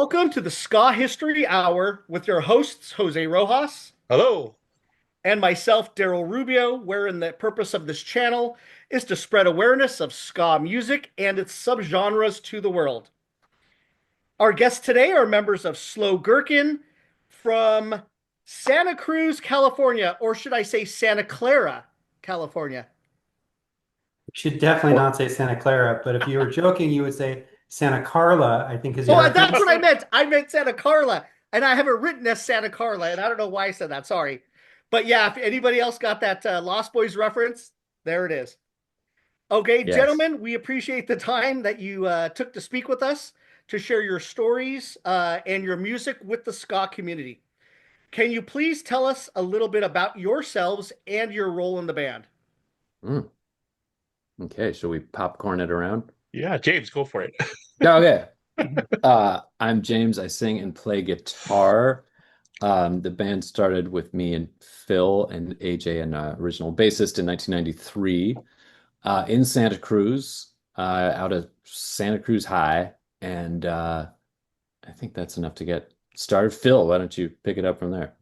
Welcome to the Ska History Hour with your hosts, Jose Rojas Hello. and myself, Daryl Rubio, wherein the purpose of this channel is to spread awareness of ska music and its subgenres to the world. Our guests today are members of Slow Gherkin from Santa Cruz, California, or should I say Santa Clara, California. You should definitely not say Santa Clara, but if you were joking, you would say Santa Carla, I think is your Oh, that's reference. what I meant. I meant Santa Carla, and I have it written as Santa Carla, and I don't know why I said that. Sorry. But yeah, if anybody else got that Lost Boys reference, there it is. Okay, Yes. gentlemen, we appreciate the time that you took to speak with us to share your stories and your music with the ska community. Can you please tell us a little bit about yourselves and your role in the band? Mm. Okay, shall we popcorn it around? Yeah, James, go for it. Yeah, okay. I'm James. I sing and play guitar. The band started with me and Phil and AJ, an original bassist in 1993, in Santa Cruz, out of Santa Cruz High. And I think that's enough to get started. Phil, why don't you pick it up from there?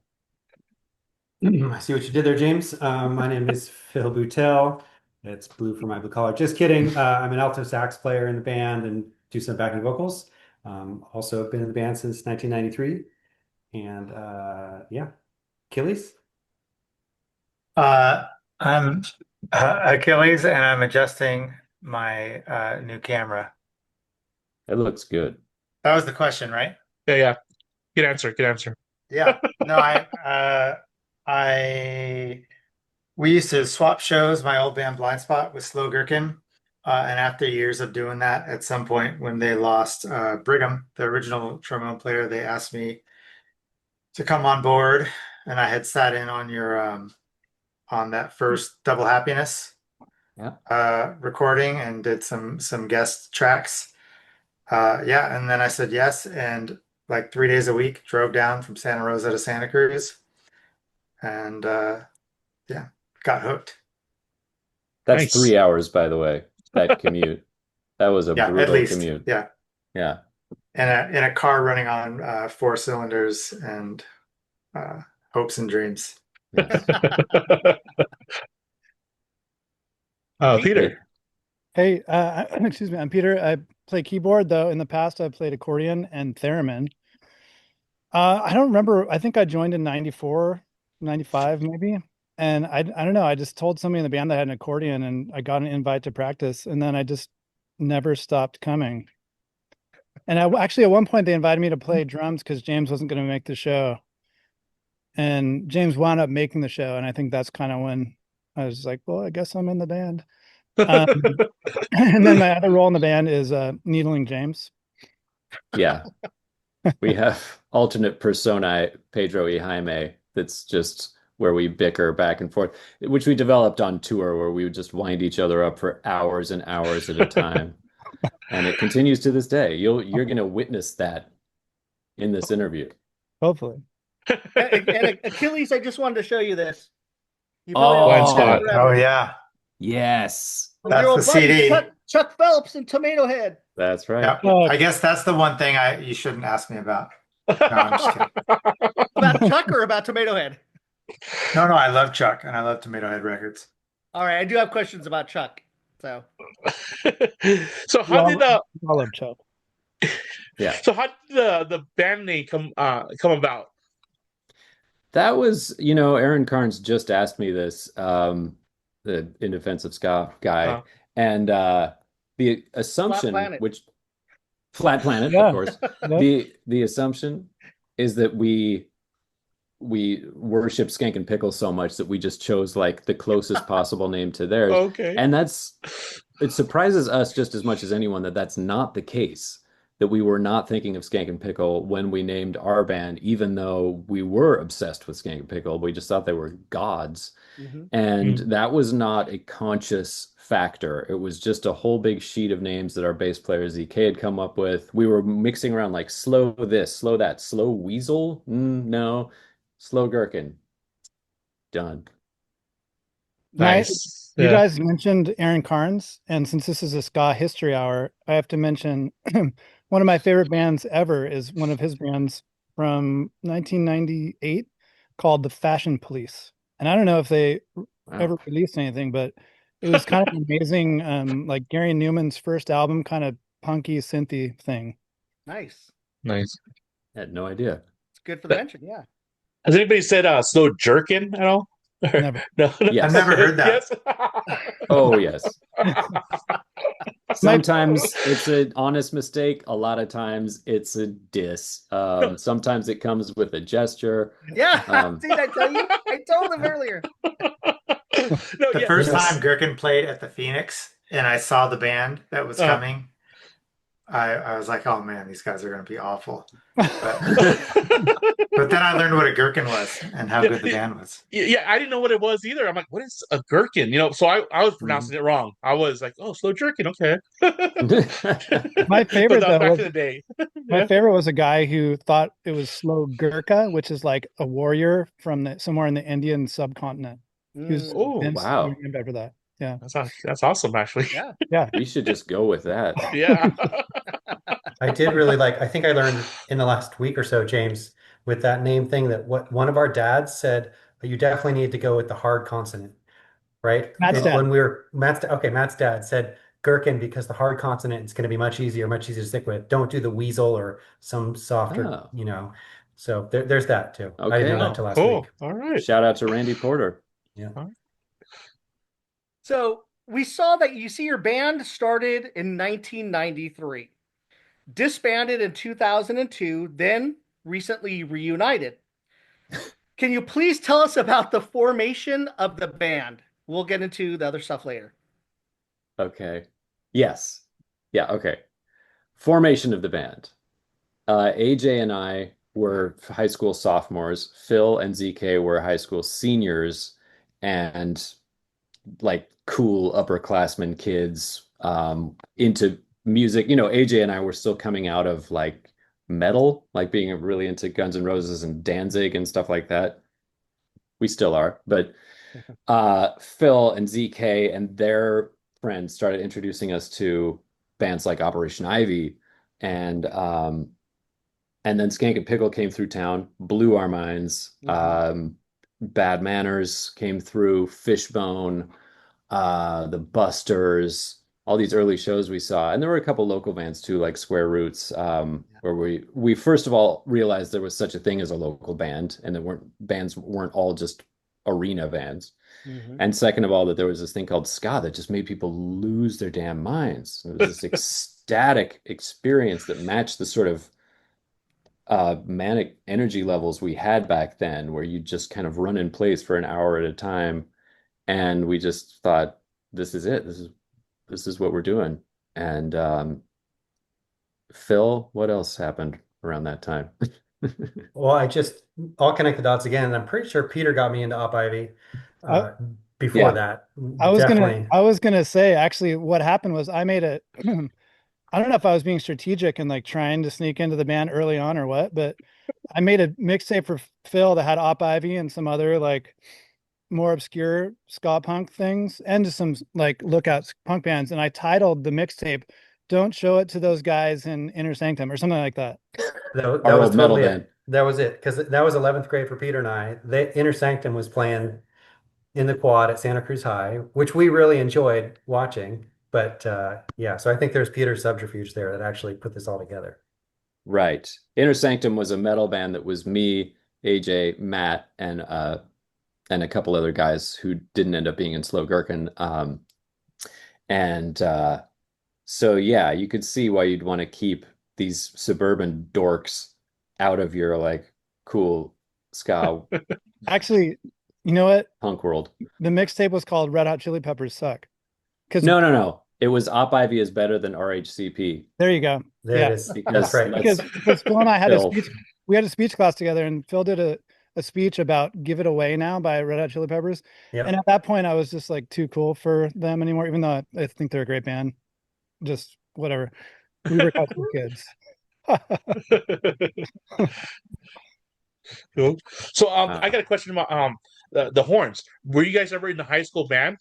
I see what you did there, James. My name is Phil Boutel. It's blue for my blue collar. Just kidding. I'm an alto sax player in the band and do some backing vocals. Also been in the band since 1993. And yeah, Achilles. Uh, I'm Achilles, and I'm adjusting my new camera. It looks good. That was the question, right? Yeah. Good answer. Good answer. Yeah. No, I we used to swap shows, my old band Blind Spot with Slow Gherkin. And after years of doing that, at some point when they lost Brigham, the original trombone player, they asked me to come on board, and I had sat in on your on that first Double Happiness Yeah. recording and did some guest tracks. Yeah, and then I said yes, and like 3 days a week drove down from Santa Rosa to Santa Cruz, and yeah, got hooked. That's Nice. 3 hours, by the way, that commute. That was a Yeah, at brutal least. commute. Yeah, Yeah. in a car running on four cylinders and hopes and dreams. Yes. Peter. Hey, excuse me, I'm Peter. I play keyboard, though. In the past, I played accordion and theremin. I don't remember. I think I joined in 94, 95, maybe. And I don't know. I just told somebody in the band that I had an accordion and I got an invite to practice. And then I just never stopped coming. And actually, at one point, they invited me to play drums because James wasn't going to make the show. And James wound up making the show. And I think that's kind of when I was like, well, I guess I'm in the band. Um, and then my other role in the band is needling James. Yeah. We have alternate personae, Pedro y Jaime, that's just where we bicker back and forth, which we developed on tour where we would just wind each other up for hours and hours at a time. And it continues to this day. You're going to witness that in this interview. Hopefully. And Achilles, I just wanted to show you this. You Oh, Blind Spot. Oh yeah, Yes, From that's your old the buddy, CD. Chuck Phelps and Tomato Head. that's right. Yeah, Oh. I guess that's the one thing you shouldn't ask me about. No, I'm just kidding. About Chuck or about Tomato Head? No, I love Chuck and I love Tomato Head Records. All right, I do have questions about Chuck. So So how did I love Chuck. Yeah. so how did the band name come about? That was, Aaron Carnes just asked me this, the In Defense of Ska guy, Uh, and the assumption, Planet. which Flat Planet, Yeah. of course, Yep. the assumption is that we worship Skank and Pickle so much that we just chose like the closest possible name to theirs, okay. and it surprises us just as much as anyone that that's not the case. That we were not thinking of Skank and Pickle when we named our band, even though we were obsessed with Skank and Pickle. We just thought they were gods. And that was not a conscious factor. It was just a whole big sheet of names that our bass player ZK had come up with. We were mixing around like slow this, slow that, slow weasel. No, slow gherkin. Done. Nice. You Yeah. guys mentioned Aaron Carnes, and since this is a ska history hour, I have to mention one of my favorite bands ever is one of his bands from 1998 called the Fashion Police. And I don't know if they ever Wow. released anything, but it was kind of amazing. Like Gary Newman's first album, kind of punky synthy thing. Nice. Nice. I had no idea. It's good for the mention. Yeah. Has anybody said Slow Jerkin at all? Never. No. Yes. I've never heard that. Yes. Oh, yes. My- Sometimes it's an honest mistake. A lot of times it's a diss. Sometimes it comes with a gesture. Yeah. Did I tell you? I told him earlier. No, The yeah. first Yes. time Gherkin played at the Phoenix and I saw the band that was coming, I was like, oh man, these guys are going to be awful. But then I learned what a gherkin was and how good the band was. Yeah, I didn't know what it was either. I'm like, what is a gherkin? So I was pronouncing it wrong. I was like, oh, Slow Jerkin, okay. My But favorite that was though back was in the day. my favorite was a guy who thought it was Slow Gurkha, which is like a warrior from somewhere in the Indian subcontinent. He was Oh, hence wow. named after that. Yeah. That's awesome, actually. Yeah. Yeah. We should just go with that. Yeah. I did really like, I think I learned in the last week or so, James, with that name thing that what one of our dads said, you definitely need to go with the hard consonant, right? Matt's dad. When we were Matt's dad said gherkin because the hard consonant is going to be much easier to stick with. Don't do the weasel or some softer, Oh. So there's that too. I didn't know Okay. that till last Cool. week. All right. Shout out to Randy Porter. Yeah. So we saw that your band started in 1993, disbanded in 2002, then recently reunited. Can you please tell us about the formation of the band? We'll get into the other stuff later. Okay. Yes. Yeah, okay. Formation of the band. AJ and I were high school sophomores. Phil and ZK were high school seniors and like cool upperclassmen kids into music. AJ and I were still coming out of like metal, like being really into Guns N' Roses and Danzig and stuff like that. We still are, but Phil and ZK and their friends started introducing us to bands like Operation Ivy, and then Skank and Pickle came through town, blew our minds. Bad Manners came through, Fishbone, the Busters, all these early shows we saw, and there were a couple local bands too, like Square Roots, where we first of all realized there was such a thing as a local band, and that bands weren't all just arena bands. And second of all, that there was this thing called ska that just made people lose their damn minds. It was this ecstatic experience that matched the sort of manic energy levels we had back then, where you just kind of run in place for an hour at a time. And we just thought, this is it. This is what we're doing. And Phil, what else happened around that time? Well, I'll connect the dots again. And I'm pretty sure Peter got me into Op Ivy before Yeah. that. I Definitely. was gonna say actually what happened was I made a I don't know if I was being strategic and like trying to sneak into the band early on or what, but I made a mixtape for Phil that had Op Ivy and some other like more obscure ska punk things and just some like lookout punk bands, and I titled the mixtape "Don't Show It to Those Guys in Inner Sanctum" or something like that. That Our was old metal totally band. it. That was it. Because that was 11th grade for Peter and I. The Inner Sanctum was playing in the quad at Santa Cruz High, which we really enjoyed watching. But yeah, so I think there's Peter's subterfuge there that actually put this all together. Right. Inner Sanctum was a metal band that was me, AJ, Matt, and a couple other guys who didn't end up being in Slow Gherkin. So yeah, you could see why you'd want to keep these suburban dorks out of your like cool ska Actually, you know what? punk world. The mixtape was called Red Hot Chili Peppers Suck. Because No. It was Op Ivy is better than RHCP. there you go. There Yeah. it is. Because That's right. Because Phil and I had Phil. we had a speech class together, and Phil did a speech about "Give It Away Now" by Red Hot Chili Peppers. Yep. And at that point, I was just like too cool for them anymore, even though I think they're a great band. Just whatever. We were high school kids. Cool. So Wow. I got a question about the horns. Were you guys ever in the high school band?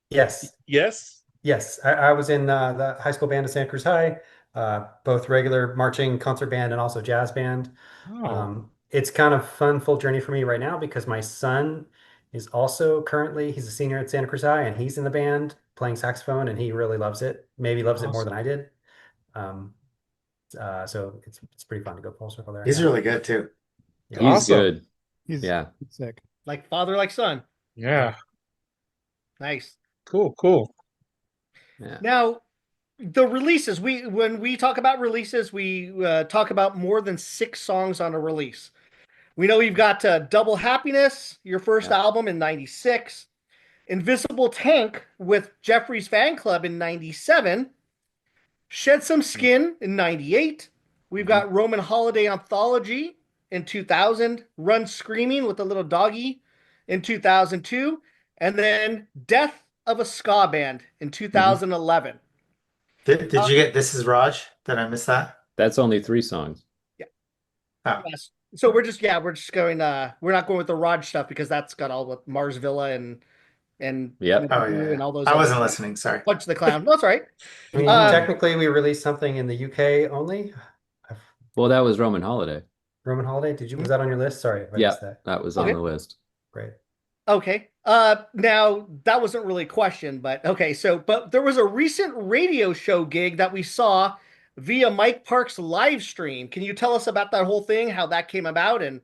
Yes. Yes. Yes, I was in the high school band at Santa Cruz High, both regular marching, concert band, and also jazz band. Oh, It's kind of fun, full journey for me right now because my son is also he's a senior at Santa Cruz High and he's in the band playing saxophone and he really loves it. Maybe loves it more than awesome. I did. Um, so it's pretty fun to go full circle there. He's Yeah. really good too. Yeah. He's Awesome. good. He's Yeah. sick. Like father, like son. Yeah. Nice. Cool, cool. Yeah. Now, the releases, when we talk about releases, we talk about more than 6 songs on a release. We know you've got Double Happiness, your first Yeah. album in 96, Invisible Tank with Jeffrey's Fan Club in 97, Shed Some Skin in 98. We've Mhm. got Roman Holiday Anthology in 2000, Run Screaming with a Little Doggy in 2002, and then Death of a Ska Band in Mhm. 2011. Did you get This Is Raj? Did I miss that? That's only 3 songs. Yeah. Oh, Yes. So we're just going we're not going with the Raj stuff because that's got all with Mars Villa and Yep. oh yeah, and yeah. all those I other wasn't listening. Sorry. Punch the Clown. That's all right. I mean, Uh technically we released something in the UK only. Well, that was Roman Holiday. Roman Holiday, was that on your list? Sorry if I Yeah, missed that. that was on okay. the list. Great. Okay. Now that wasn't really a question, but okay. So, but there was a recent radio show gig that we saw via Mike Park's live stream. Can you tell us about that whole thing, how that came about, and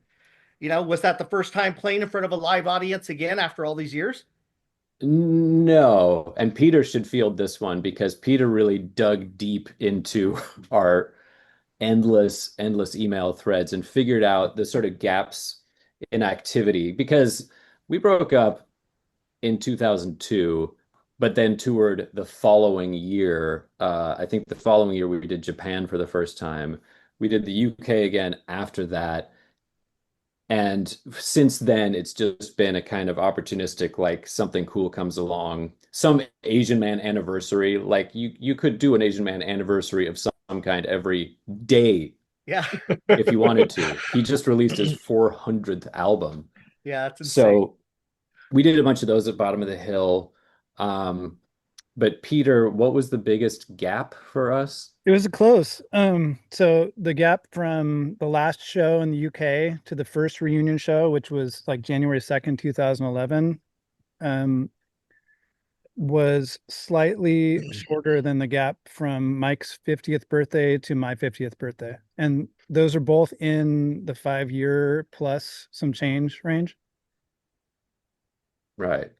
was that the first time playing in front of a live audience again after all these years? No, and Peter should field this one because Peter really dug deep into our endless email threads and figured out the sort of gaps in activity because we broke up in 2002, but then toured the following year. I think the following year we did Japan for the first time. We did the UK again after that. And since then, it's just been a kind of opportunistic, like something cool comes along, some Asian Man anniversary. Like you could do an Asian Man anniversary of some kind every day Yeah. if you wanted to. He just released his 400th album. Yeah, that's insane. So we did a bunch of those at Bottom of the Hill. But Peter, what was the biggest gap for us? It was close. So the gap from the last show in the UK to the first reunion show, which was like January 2nd, 2011, was slightly shorter than the gap from Mike's 50th birthday to my 50th birthday. And those are both in the 5 year plus some change range. Right.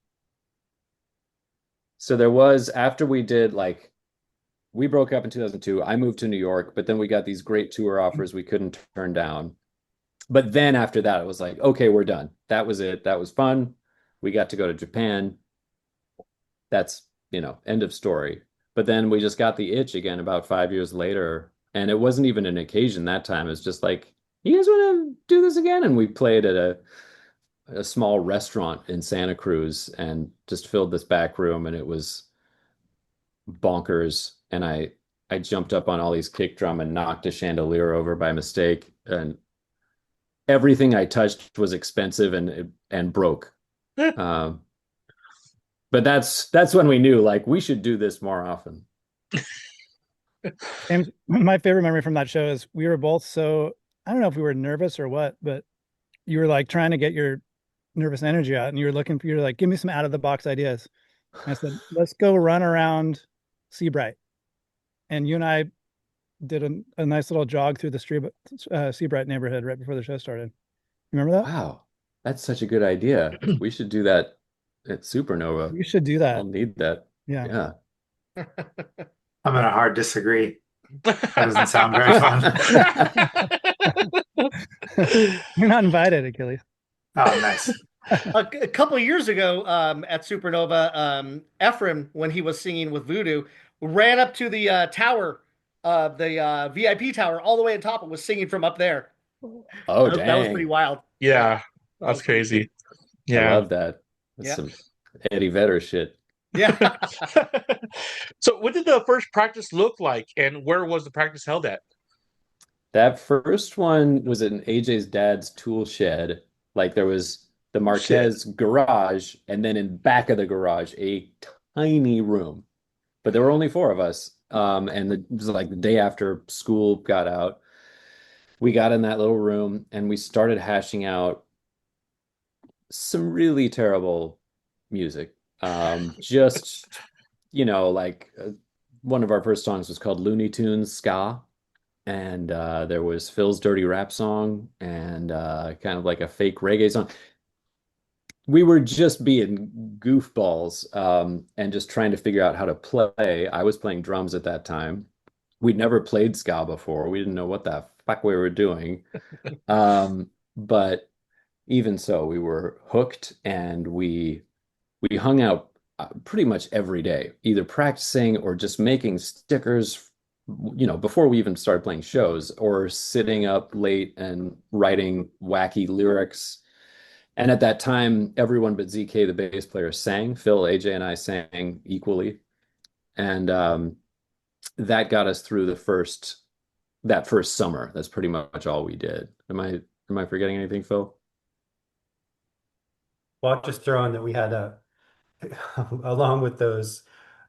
So there was, after we broke up in 2002, I moved to New York, but then we got these great tour offers we couldn't turn down. But then after that, it was like, okay, we're done. That was it. That was fun. We got to go to Japan. That's, end of story. But then we just got the itch again about 5 years later. And it wasn't even an occasion that time. It's just like, you guys want to do this again? And we played at a small restaurant in Santa Cruz and just filled this back room, and it was bonkers. And I jumped up on Ollie's kick drum and knocked a chandelier over by mistake, and everything I touched was expensive and broke. But that's when we knew like we should do this more often. And my favorite memory from that show is we were both so, I don't know if we were nervous or what, but you were like trying to get your nervous energy out and you were like, give me some out of the box ideas. And I said, let's go run around Seabright. And you and I did a nice little jog through the Seabright neighborhood right before the show started. Remember that? Wow, that's such a good idea. We should do that at Supernova. You should do I'll that. need that. Yeah. Yeah. I'm gonna hard disagree. That doesn't sound very fun. You're not invited, Achilles. Oh, nice. A couple of years ago, at Supernova, Ephraim, when he was singing with Voodoo, ran up to the tower, the VIP tower, all the way on top, and was singing from up there. Oh, That was dang. pretty wild. Yeah, that's crazy. I Yeah. love that. That's Yeah. some Eddie Vedder shit. Yeah. So what did the first practice look like, and where was the practice held at? That first one was in AJ's dad's tool shed. Like there was the Marquez garage, and then in back of the garage, a tiny room. but there were only four of us. And it was like the day after school got out, we got in that little room and we started hashing out some really terrible music. Just, like one of our first songs was called Looney Tunes Ska. And there was Phil's Dirty Rap song and kind of like a fake reggae song. We were just being goofballs and just trying to figure out how to play. I was playing drums at that time. We'd never played ska before. We didn't know what the fuck we were doing. But even so, we were hooked and we hung out pretty much every day, either practicing or just making stickers, before we even started playing shows, or sitting up late and writing wacky lyrics. And at that time, everyone but ZK, the bass player, sang. Phil, AJ, and I sang equally. And that got us through that first summer. That's pretty much all we did. Am I forgetting anything, Phil? Well, I'll just throw in that we had along with those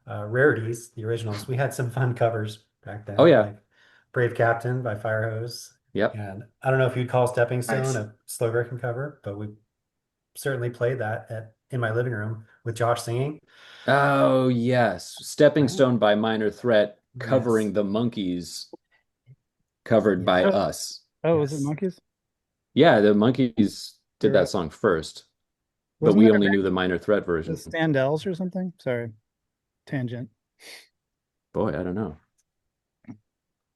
rarities, the originals, we had some fun covers back then, Oh yeah. like Brave Captain by Firehose. Yep. And I don't know if you'd call Stepping Stone Nice. a Slow Gherkin cover, but we certainly played that in my living room with Josh singing. Oh yes. Stepping Right. Stone by Minor Threat covering Yes. the Monkees, covered by Yeah. us. Oh, was it Yes. Monkeys? Yeah, the Monkees did You're that right. song first, but Wasn't we there a only band knew the Minor Threat version. with Standells or something? Sorry, tangent. Boy, I don't know.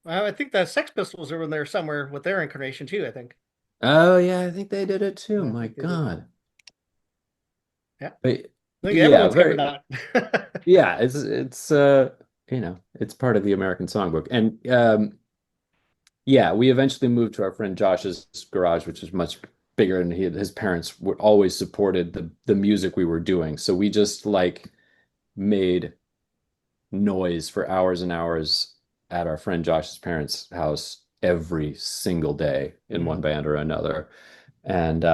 I think the Sex Pistols are in there somewhere with their incarnation too, I think. Oh yeah, I think they did it too. Yeah, I My think they did. God. Yeah. But I think yeah, everyone's very, covered that. yeah, it's part of the American Songbook. And yeah, we eventually moved to our friend Josh's garage, which is much bigger, and his parents were always supported the music we were doing. So we just like made noise for hours and hours at our friend Josh's parents' house every single day in one band or another. And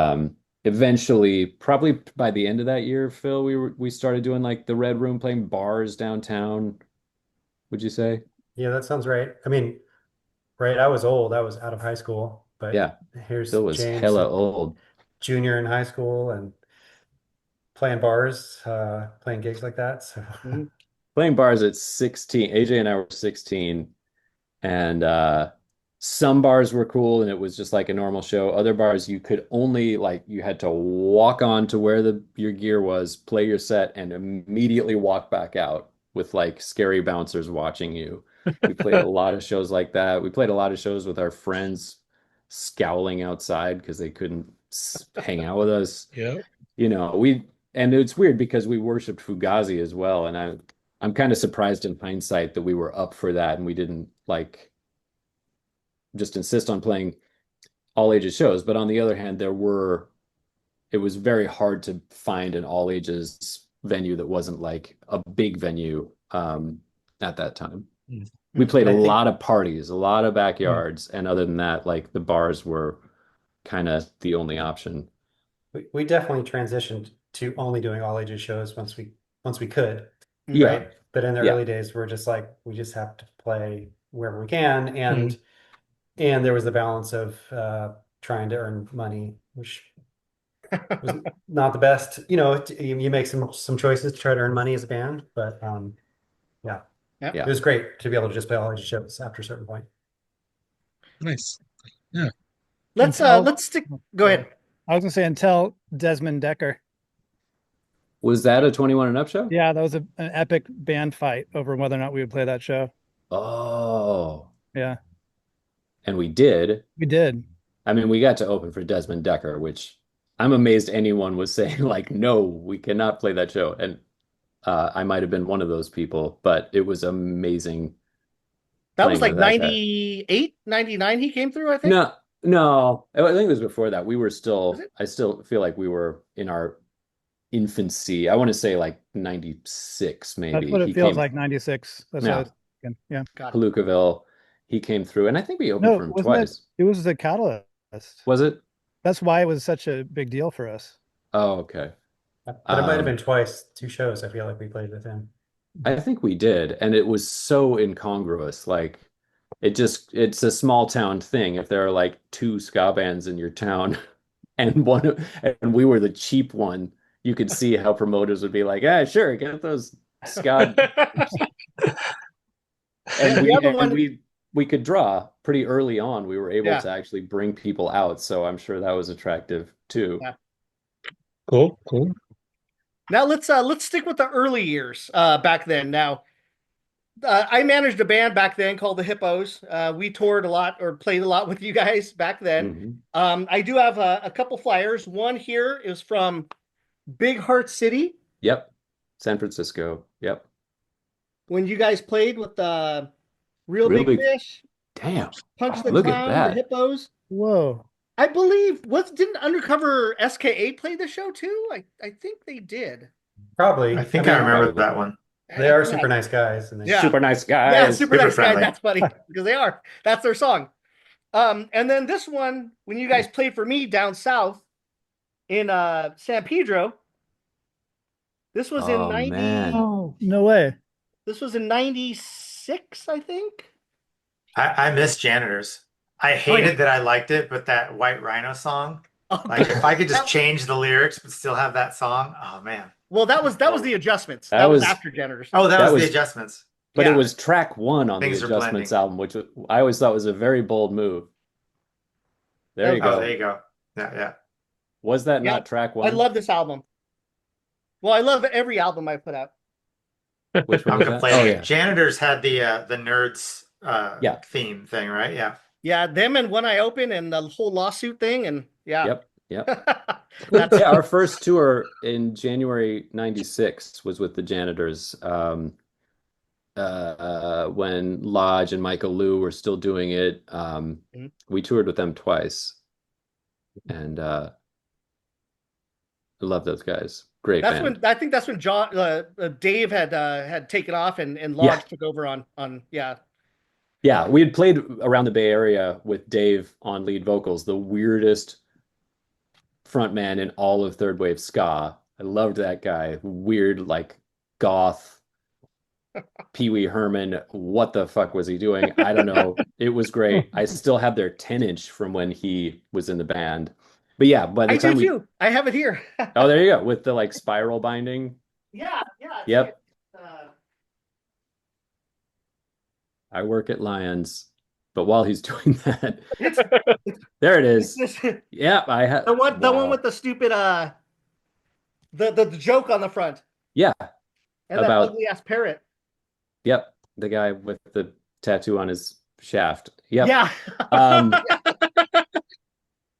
eventually, probably by the end of that year, Phil, we started doing like the Red Room, playing bars downtown. Would you say? Yeah, that sounds right. I mean, right, I was old. I was out of high school, but Yeah, here's Phil was James, hella a old. junior in high school and playing bars, playing gigs like that. So Mhm. Playing bars at 16. AJ and I were 16, and some bars were cool and it was just like a normal show. Other bars you could only like you had to walk on to where your gear was, play your set, and immediately walk back out with like scary bouncers watching you. We played a lot of shows like that. We played a lot of shows with our friends scowling outside because they couldn't hang out with us. Yeah. And it's weird because we worshiped Fugazi as well, and I'm kind of surprised in hindsight that we were up for that and we didn't like just insist on playing all ages shows. But on the other hand, it was very hard to find an all ages venue that wasn't like a big venue at that time. We played And a I think lot of parties, a lot of backyards, and other than that, like the bars were kind of the only option. we definitely transitioned to only doing all ages shows once we could, Yeah, right? But in the yeah. early days, we're just like we just have to play wherever we can, Mhm. and there was the balance of trying to earn money, which was not the best. You make some choices to try to earn money as a band, but yeah, Yeah. it Yeah. was great to be able to just play all ages shows after a certain point. Nice. Yeah. Let's stick. Go ahead. I was gonna say until Desmond Decker. Was that a 21 and up show? Yeah, that was an epic band fight over whether or not we would play that show. Oh, Yeah, and we did. we did. I mean, we got to open for Desmond Decker, which I'm amazed anyone was saying, like, no, we cannot play that show. And I might have been one of those people, but it was amazing That was playing like with that guy. 98, 99 he came through, I think. No, no, I think it was before that. Was it? I still feel like we were in our infancy. I want to say like 96, That's maybe. what it He feels came, like. 96. That's what I yeah, was thinking. Yeah. Got it. Palookaville. He came through, and I think we opened No, for him wasn't it? twice. It was the Catalyst. Was it? That's why it was such a big deal for us. Oh, okay. But it might have been twice, two shows. I feel like we played with him. I think we did, and it was so incongruous. Like it's a small town thing. If there are like two ska bands in your town and and we were the cheap one, you could see how promoters would be like, "Yeah, sure, get those ska." And The other one, we could draw pretty early on. We were able yeah, to actually bring people out, so I'm sure that was attractive too. yeah. Cool, cool. Now let's stick with the early years back then. Now I managed a band back then called the Hippos. We toured a lot or played a lot with you guys back then. Mhm. I do have a couple flyers. One here is from Big Heart City Yep. San Francisco. Yep. when you guys played with Real Real Big big. Fish, Damn. Punch the Look at Clown, the that. Hippos. Whoa. I believe didn't Undercover SKA play the show too? I think they did. Probably. I think mean, I remember probably. that one. they are Yeah. super nice guys, and they Yeah. Super nice Yeah, guys. super Super nice guy. friendly. That's funny because they are. That's their song. And then this one, when you guys played for me down south in San Pedro, this was in Oh 90. man. Oh, no way. This was in 96, I think. I miss Janitors. I Oh, hated yeah. that I liked it, but that White Rhino song, Oh, like if I could just that- change the lyrics but still have that song, oh man. well, that was the adjustments. That That was was- after Janitors. Oh, that That was was- the adjustments. But Yeah. it was track one on the Things are Adjustments blending. album, which I always thought was a very bold move. There you Oh, Oh, go. there you go. Yeah, yeah. Was that Yeah. not track I one? love this album. Well, I love every album I put out. Which one I'm was that? complaining. Oh yeah. Janitors had the nerds Yeah. theme thing, right? Yeah. Yeah, them and When I Open and the whole lawsuit thing, and yeah. Yep. Yep. That's Yeah, our first tour in January '96 was with the Janitors. When Lodge and Michael Liu were still doing it. Mhm. We toured with them twice, and I love those guys. Great that's band. when I think that's when Dave had taken off and Lodge took over on yeah. Yeah, we had played around the Bay Area with Dave on lead vocals, the weirdest frontman in all of third wave ska. I loved that guy. Weird, like goth Pee Wee Herman. What the fuck was he doing? I don't know. It was great. I still have their 10-inch from when he was in the band. But yeah, by the I time do too. I have it here. Oh, there you go, with the like spiral binding. Yeah, yeah. Yep. Uh, I work at Lions, but while he's doing that, it's, there it is. it's this, Yeah, I have the one wow. with the stupid the joke on the front Yeah, and About- that ugly ass parrot. yep, the guy with the tattoo on his shaft. Yep. Yeah. Um,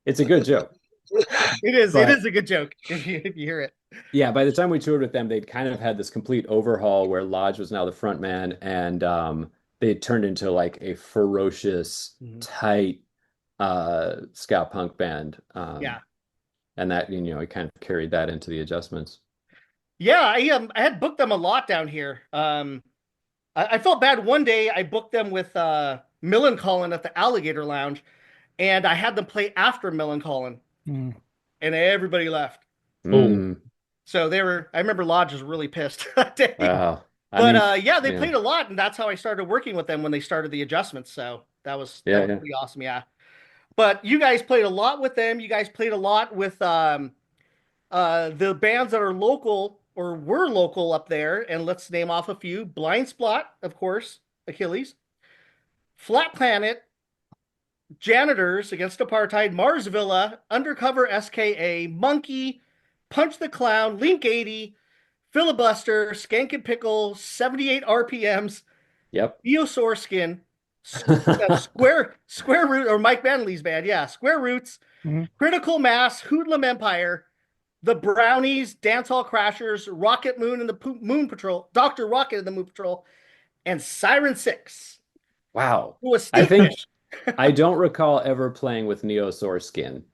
it's a good joke. It is. But- It is a good joke if you hear it. Yeah, by the time we toured with them, they'd kind of had this complete overhaul where Lodge was now the front man, and they had turned into like a ferocious, Mhm. tight ska punk band. Yeah. And that, it kind of carried that into the Adjustments. Yeah, I had booked them a lot down here. I felt bad one day. I booked them with Millencolin at the Alligator Lounge, and I had them play after Millencolin, Mm. and everybody left. Mm. So I remember Lodge was really pissed that day. Wow. But yeah, they yeah. played a lot, and that's how I started working with them when they started the Adjustments. So that was Yeah. pretty awesome. Yeah. But you guys played a lot with them. You guys played a lot with the bands that are local or were local up there. And let's name off a few: Blind Spot, of course, Achilles, Flat Planet, Janitors Against Apartheid, Mars Villa, Undercover SKA, Monkey, Punch the Clown, Link 80, Filibuster, Skank and Pickle, 78 RPMs, Yep. Eosaur Skin, Square Root, or Mike Manley's band, yeah, Square Roots, Mhm. Critical Mass, Hoodlum Empire, The Brownies, Dancehall Crashers, Rocket Moon and the Moon Patrol, Dr. Rocket and the Moon Patrol, and Siren 6. Wow. Who was I think Fish. I don't recall ever playing with Neosaur Skin.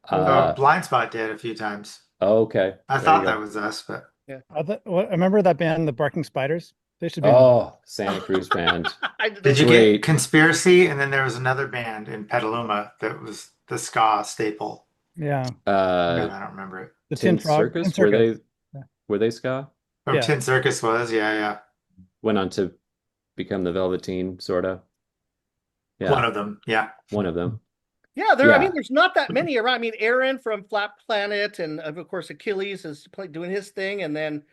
Blind Spot did a few times. Okay. I There thought you that go. was us, but I remember that band, the Barking Spiders. They should be. Oh, Santa Cruz band. I did you Great. get Conspiracy? And then there was another band in Petaluma that was the ska staple. Yeah. God, I don't remember it. The Tin Tin Frog. Circus? Tin Circus. Were they ska? Oh, Yeah. Tin Circus was, yeah. went on to become the Velveteen, sort of. One Yeah, of them. Yeah. one of them. Yeah, I mean, Yeah. there's not that many around. I mean, Aaron from Flat Planet, and of course Achilles is doing his thing, and then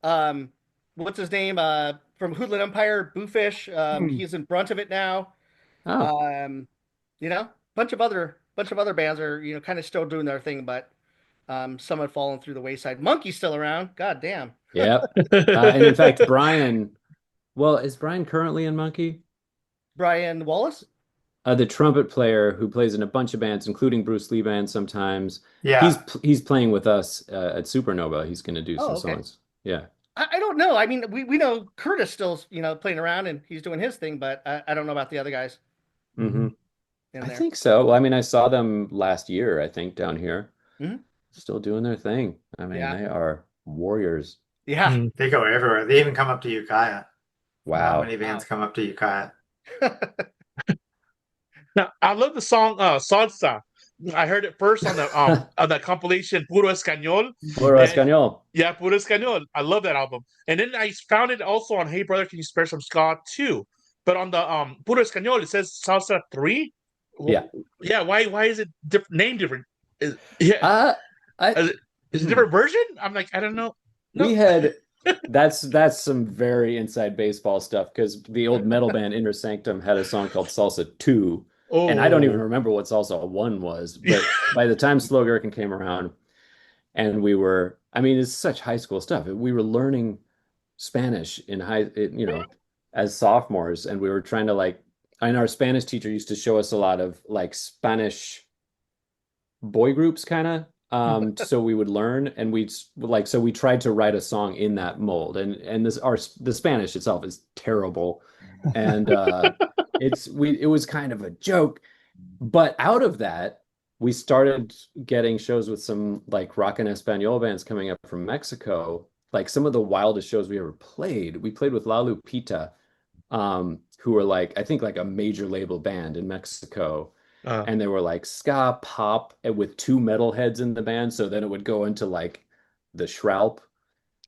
um, what's his name? From Hoodlum Empire, Boofish. Hmm. He's in Brunt of It now. Oh, You know, bunch of other bands are kind of still doing their thing, but some have fallen through the wayside. Monkey's still around. God damn. yep. And in fact, Brian, well, is Brian currently in Monkey? Brian Wallace. The trumpet player who plays in a bunch of bands, including Bruce Lee bands sometimes. Yeah. He's playing with us at Supernova. He's going to do Oh, some okay. songs. Yeah. I don't know. I mean, we know Curtis still playing around and he's doing his thing, but I don't know about the other guys Hmm. in I there. think so. Well, I mean, I saw them last year, I think, down here. Mhm. Still doing their thing. I mean, Yeah. they are warriors. Yeah. They go everywhere. They even come up to Ukiah. Not Wow. many bands come up to Ukiah. Now, I love the song Salsa. I heard it first on the on that compilation Puro Español. Puro And- Español. Yeah, Puro Español. I love that album. And then I found it also on Hey Brother, Can You Spare Some Ska too? But on the Puro Español, it says Salsa 3. Yeah. Yeah, why is it named different? Yeah. Is it a different version? I'm like, I don't know. We had that's some very inside baseball stuff because the old metal band Inner Sanctum had a song called Salsa 2. Oh. And I don't even remember what Salsa 1 was. But by the time Slow Gherkin came around and I mean, it's such high school stuff. We were learning Spanish as sophomores, and we were trying to and our Spanish teacher used to show us a lot of like Spanish boy groups kind of so we would learn, and so we tried to write a song in that mold, and the Spanish itself is terrible, and it was kind of a joke, but out of that we started getting shows with some like rock and Espanol bands coming up from Mexico, like some of the wildest shows we ever played. We played with La Lupita, who were I think like a major label band in Mexico. And they were like ska pop with two metal heads in the band. So then it would go into like the Shroud.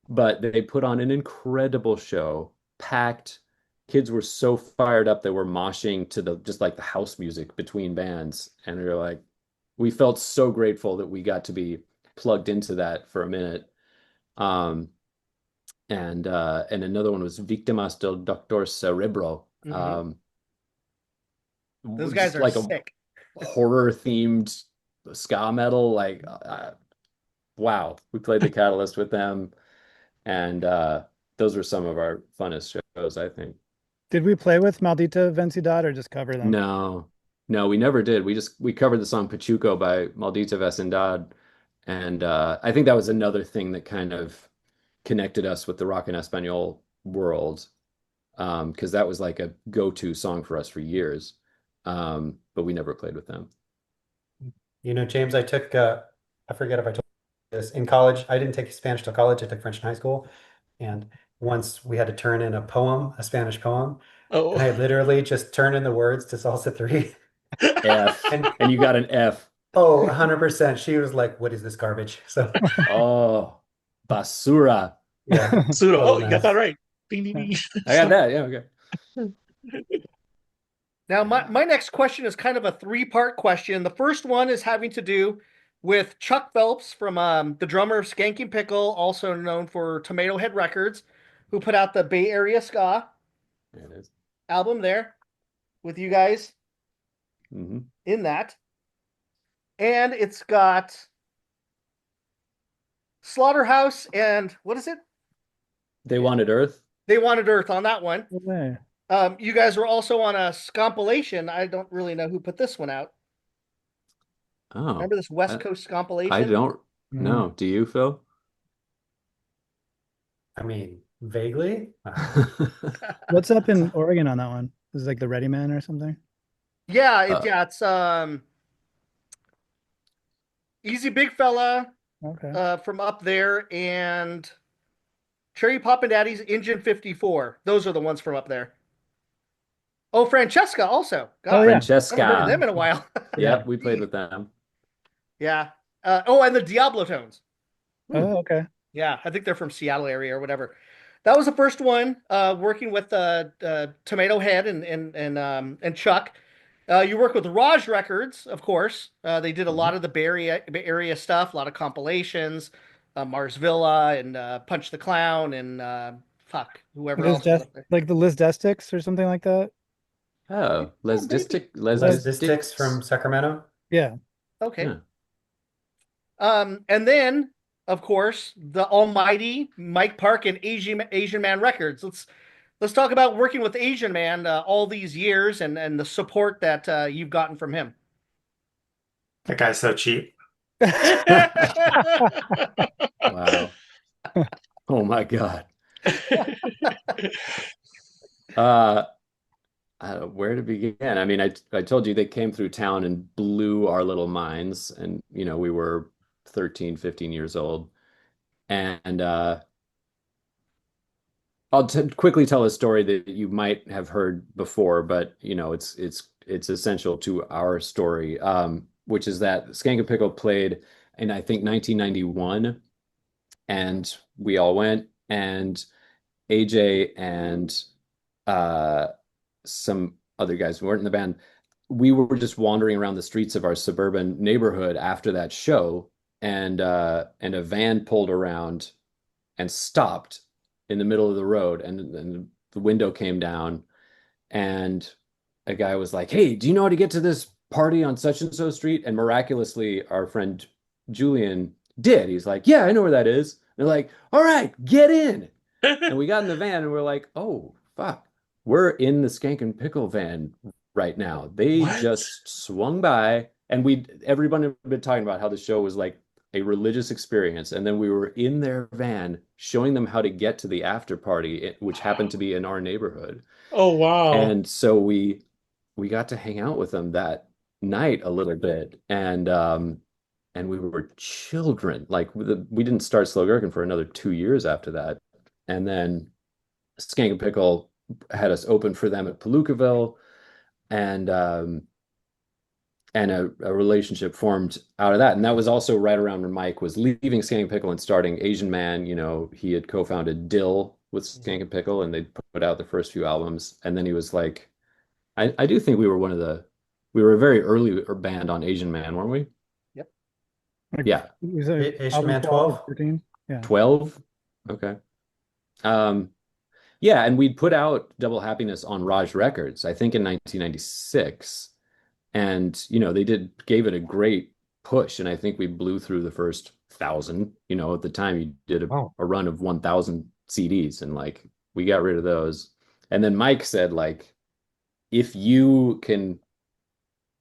But they put on an incredible show, packed. Kids were so fired up they were moshing to just like the house music between bands. And we felt so grateful that we got to be plugged into that for a minute. And another one was Víctimas del Doctor Cerebro. Mhm. Those guys are like sick. a horror themed ska metal. Wow, we played the Catalyst with them, and those were some of our funnest shows, I think. Did we play with Maldita Vecindad or just cover them? No, we never did. We covered the song Pachuco by Maldita Vecindad, and I think that was another thing that kind of connected us with the rock and Espanol world, because that was like a go-to song for us for years, but we never played with them. James, I took, I forget if I told you this, in college. I didn't take Spanish till college. I took French in high school. And once we had to turn in a Spanish poem. Oh. And I literally just turned in the words to Salsa 3. F. And you got an F. Oh, 100%. She was like, what is this garbage? So, Oh, basura. yeah. Pseudo. Total Oh, you got mess. that right. Ding, ding, ding. I got that. Yeah, okay. Now, my next question is kind of a three-part question. The first one is having to do with Chuck Phelps from the drummer of Skanking Pickle, also known for Tomato Head Records, who put out the Bay Area Ska There it is. album there with you guys Mhm. in that. And it's got Slaughterhouse and what is it? They Wanted Earth. They Wanted Earth on that one. Okay. You guys were also on a scompilation. I don't really know who put this one out. Oh, Remember this West Coast scompilation? I don't Mm. know. Do you, Phil? I mean, vaguely. What's up in Oregon on that one? Is it like the Ready Man or something? Yeah, it's Easy Big Fella Okay. from up there and Cherry Poppin' Daddy's Engine 54. Those are the ones from up there. Oh, Francesca also. God, Oh, yeah. I haven't heard of them Francesca. in a while. Yep, we played with them. Yeah. And the Diablo Tones. Oh, okay. Yeah, I think they're from Seattle area or whatever. That was the first one, working with Tomato Head and Chuck. You work with Raj Records, of course. They did a lot of the Bay Area stuff, a lot of compilations, Mars Villa and Punch the Clown and whoever else was up there. Like the Liz Destics or something like that. Oh, Oh, maybe. Lesdistics from Sacramento. Yeah. Okay. Yeah. And then, of course, the almighty Mike Park and Asian Man Records. Let's talk about working with Asian Man all these years and the support that you've gotten from him. That guy's so cheap. Wow. Oh my God. Uh, where to begin? I mean, I told you they came through town and blew our little minds, and we were 13, 15 years old. And I'll quickly tell a story that you might have heard before, but it's essential to our story, which is that Skank and Pickle played in, I think, 1991, and we all went, and AJ and some other guys who weren't in the band, we were just wandering around the streets of our suburban neighborhood after that show, and a van pulled around and stopped in the middle of the road, and the window came down, and a guy was like, "Hey, do you know how to get to this party on such and so street?" And miraculously, our friend Julian did. He's like, "Yeah, I know where that is." They're like, "All right, get in." And we got in the van and we're like, "Oh, fuck. We're in the Skank and Pickle van right now." They What? just swung by, and everyone had been talking about how the show was like a religious experience, and then we were in their van showing them how to get to the after party, which happened to be in our neighborhood. Oh wow. And so we got to hang out with them that night a little bit, and we were children. Like, we didn't start Slow Gherkin for another 2 years after that, and then Skank and Pickle had us open for them at Palookaville, and a relationship formed out of that. And that was also right around when Mike was leaving Skank and Pickle and starting Asian Man. He had co-founded Dill with Skank and Pickle, and they put out the first few albums. And then he was like, I do think we were a very early band on Asian Man, weren't we? Yep. Yeah. Was Asian Man 12? 13? Yeah. 12? Okay. Yeah, and we'd put out Double Happiness on Raj Records, I think in 1996. And they gave it a great push, and I think we blew through the first 1,000. At the time you did a run of 1,000 CDs, and like we got rid of those. And then Mike said, like, if you can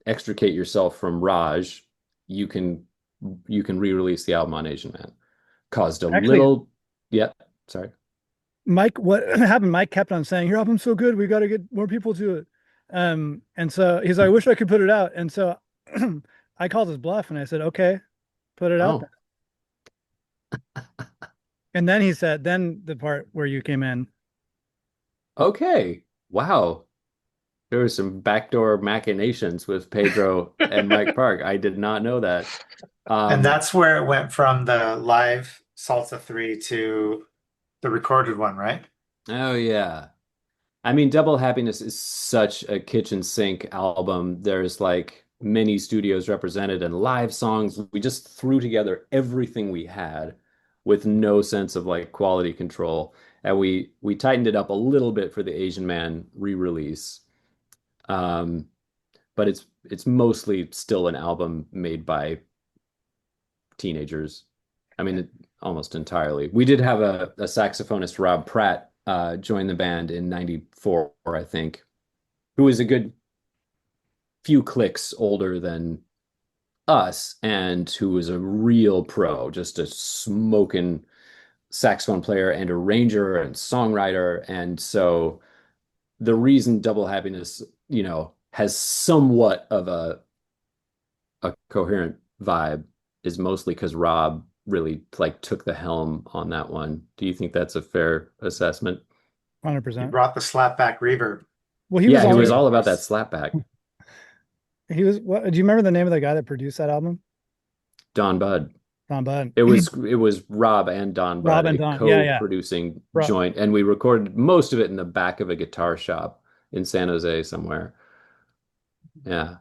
extricate yourself from Raj, you can re-release the album on Asian Man. Caused a little, yeah, sorry. Mike, what happened? Mike kept on saying, "Your album's so good, we got to get more people to it." And so he's like, "I wish I could put it out." And so I called his bluff and I said, "Okay, put it out then." And then he said, then the part where you came in. Okay. Wow. There were some backdoor machinations with Pedro and Mike Park. I did not know that. And that's where it went from the live Salsa 3 to the recorded one, right? Oh, yeah. I mean, Double Happiness is such a kitchen sink album. There's like many studios represented and live songs. We just threw together everything we had with no sense of like quality control. And we tightened it up a little bit for the Asian Man re-release. But it's mostly still an album made by teenagers. I mean, almost entirely. We did have a saxophonist, Rob Pratt, join the band in '94, I think, who is a good few clicks older than us, and who was a real pro, just a smoking saxophone player and arranger and songwriter. And so the reason Double Happiness, has somewhat of a coherent vibe is mostly because Rob really like took the helm on that one. Do you think that's a fair assessment? He 100%. brought the slapback reverb. Well, He was all about that slapback. He was. What? Do you remember the name of the guy that produced that album? Don Budd. Don Bud. It was Rob and Don Rob Budd, and a Don. Yeah, yeah. co-producing Rob. joint, and we recorded most of it in the back of a guitar shop in San Jose somewhere. Yeah.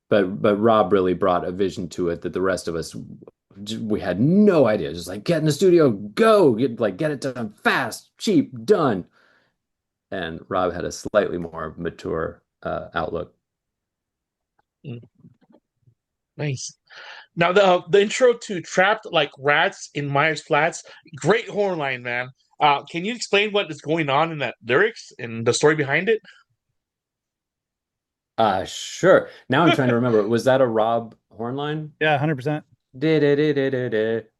But Rob really brought a vision to it that the rest of us we had no idea. Just like get in the studio, go, get it done fast, cheap, done. And Rob had a slightly more mature outlook. Nice. Now the intro to Trapped Like Rats in Myers Flats, great horn line, man. Can you explain what is going on in that lyrics and the story behind it? Sure. Now I'm trying to remember. Was that a Rob horn line? Yeah, 100%.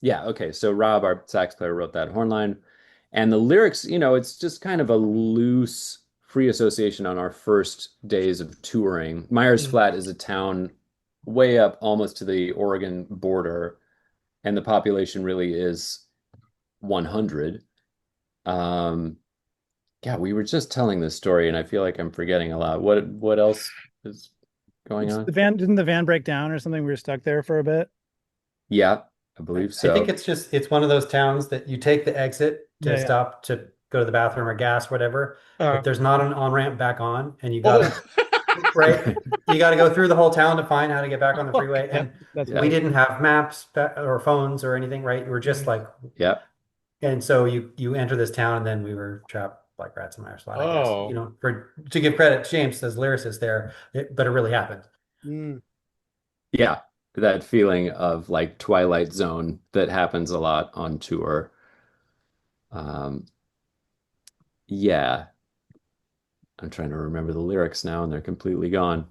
Yeah, okay. So Rob, our sax player, wrote that horn line. And the lyrics, it's just kind of a loose free association on our first days of touring. Myers Flat is a town way up almost to the Oregon border, and the population really is 100. Yeah, we were just telling this story, and I feel like I'm forgetting a lot. What else is going on? Didn't the van break down or something? We were stuck there for a bit. Yeah, I believe I think so. it's one of those towns that you take the exit to Yeah, yeah. stop to go to the bathroom or gas, whatever, but there's not an on-ramp back on, and you gotta right, you gotta go through the whole town to find how to get back on the freeway. And That's Yeah. we right. didn't have maps or phones or anything, right? We were just like, Yeah. and so you enter this town, and then we were trapped like rats in Myers Flat, I guess. Oh. To give credit to James as lyricist there, but it really happened. Mm. Yeah, that feeling of like Twilight Zone that happens a lot on tour. Um, yeah, I'm trying to remember the lyrics now, and they're completely gone.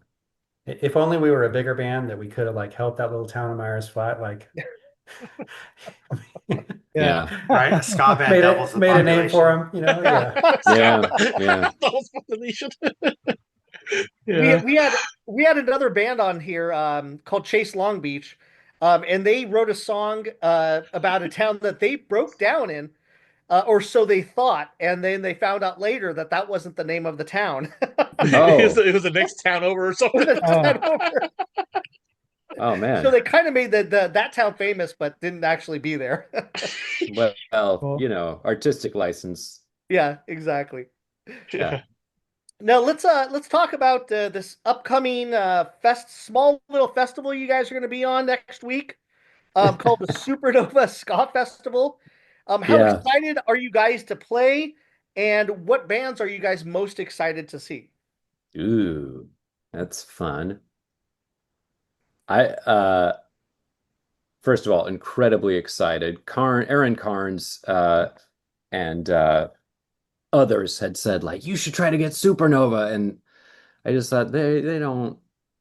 If only we were a bigger band that we could have like helped that little town of Myers Flat, like Yeah, Right? A ska band made doubles the made a name for population. him, yeah. yeah. The whole population. We Yeah. we had another band on here called Chase Long Beach, and they wrote a song about a town that they broke down in, or so they thought, and then they found out later that that wasn't the name of the town. Oh, It was the next town over or something. The town over. oh So man. they kind of made that town famous, but didn't actually be there. Well, Cool. artistic license. Yeah, exactly. Yeah. Now let's talk about this upcoming small little festival you guys are going to be on next week, called the Supernova Ska Festival. How Yeah. excited are you guys to play, and what bands are you guys most excited to see? Ooh, that's fun. I First of all, incredibly excited. Aaron Carnes and others had said like you should try to get Supernova, and I just thought they don't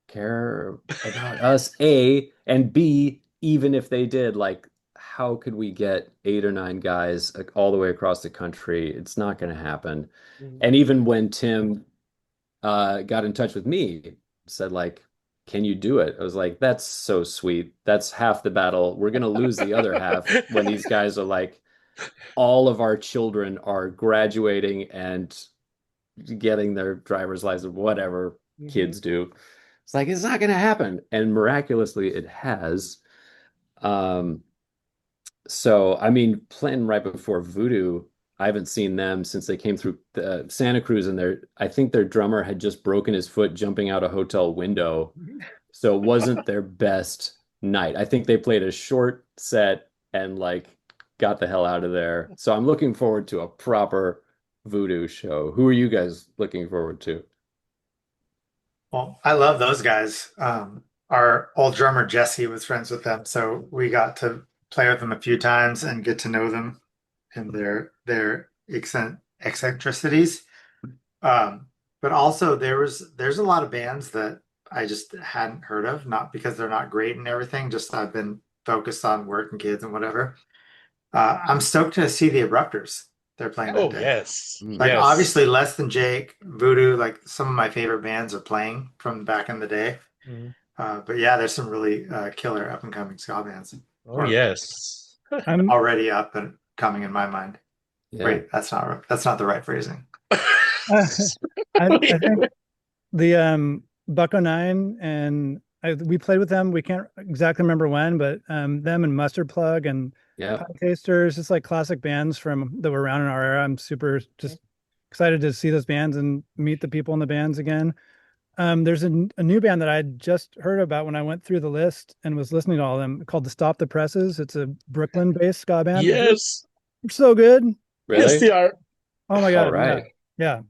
care about us, A, and B, even if they did, like how could we get 8 or 9 guys like, all the way across the country? It's not going to happen. And even when Tim got in touch with me, said like, "Can you do it?" I was like, "That's so sweet. That's half the battle. We're going to lose the other half when these guys are like, all of our children are graduating and getting their driver's license, whatever kids do." It's like, it's not going to happen. And miraculously, it has. Um, so, I mean, playing right before Voodoo, I haven't seen them since they came through Santa Cruz, and I think their drummer had just broken his foot jumping out a hotel window. So it wasn't their best night. I think they played a short set and like got the hell out of there. So I'm looking forward to a proper Voodoo show. Who are you guys looking forward to? Well, I love those guys. Our old drummer Jesse was friends with them, so we got to play with them a few times and get to know them and their eccentricities. But also there's a lot of bands that I just hadn't heard of, not because they're not great and everything, just I've been focused on work and kids and whatever. I'm stoked to see the Abrupters. They're playing that Oh, day. yes. Like Yes. obviously Less Than Jake, Voodoo, like some of my favorite bands are playing from back in the day. Mhm. But yeah, there's some really killer up and coming ska bands Oh, yes. I'm already up and coming in my mind. Yeah. Wait, that's not the right phrasing. I think the Bucko Nine and we played with them. We can't exactly remember when, but them and Mustard Plug and Yeah. Pie Tasters, just like classic bands from that were around in our era. I'm super just excited to see those bands and meet the people in the bands again. There's a new band that I just heard about when I went through the list and was listening to all of them called the Stop the Presses. It's a Brooklyn-based ska band. Yes. They're so good. Yes, Really? they are. Oh my All God. right. Yeah.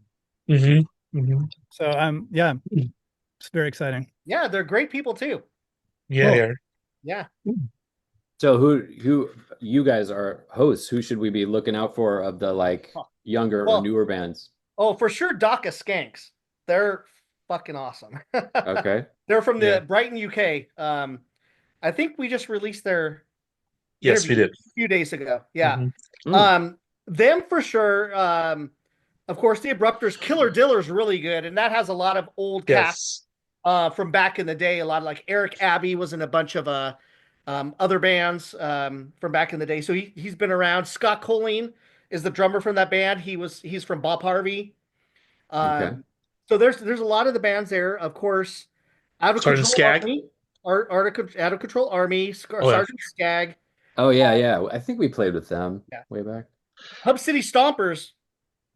Mm-hmm. So yeah, it's very exciting. Yeah, they're great people too. Yeah, Cool. yeah. Yeah. So who you guys are hosts? Who should we be looking out for of the like younger Well- or newer bands? Oh, for sure, DACA Skanks. They're fucking awesome. Okay. They're from the Yeah. Brighton, UK. I think we just released their Yes, we interview did. a few days ago. Yeah. Mhm. Them for sure. Of course, the Abrupters, Killer Diller's really good, and that has a lot of old cast Yes. from back in the day. A lot of like Eric Abbey was in a bunch of other bands from back in the day. So he's been around. Scott Colleen is the drummer from that band. He's from Bob Harvey. Okay. So there's a lot of the bands there. Of course, Out of Sergeant Control Skag. Army, Out of Control Army, yeah. Sergeant Skag, Oh yeah. I think we played with them Yeah. way back. Hub City Stompers.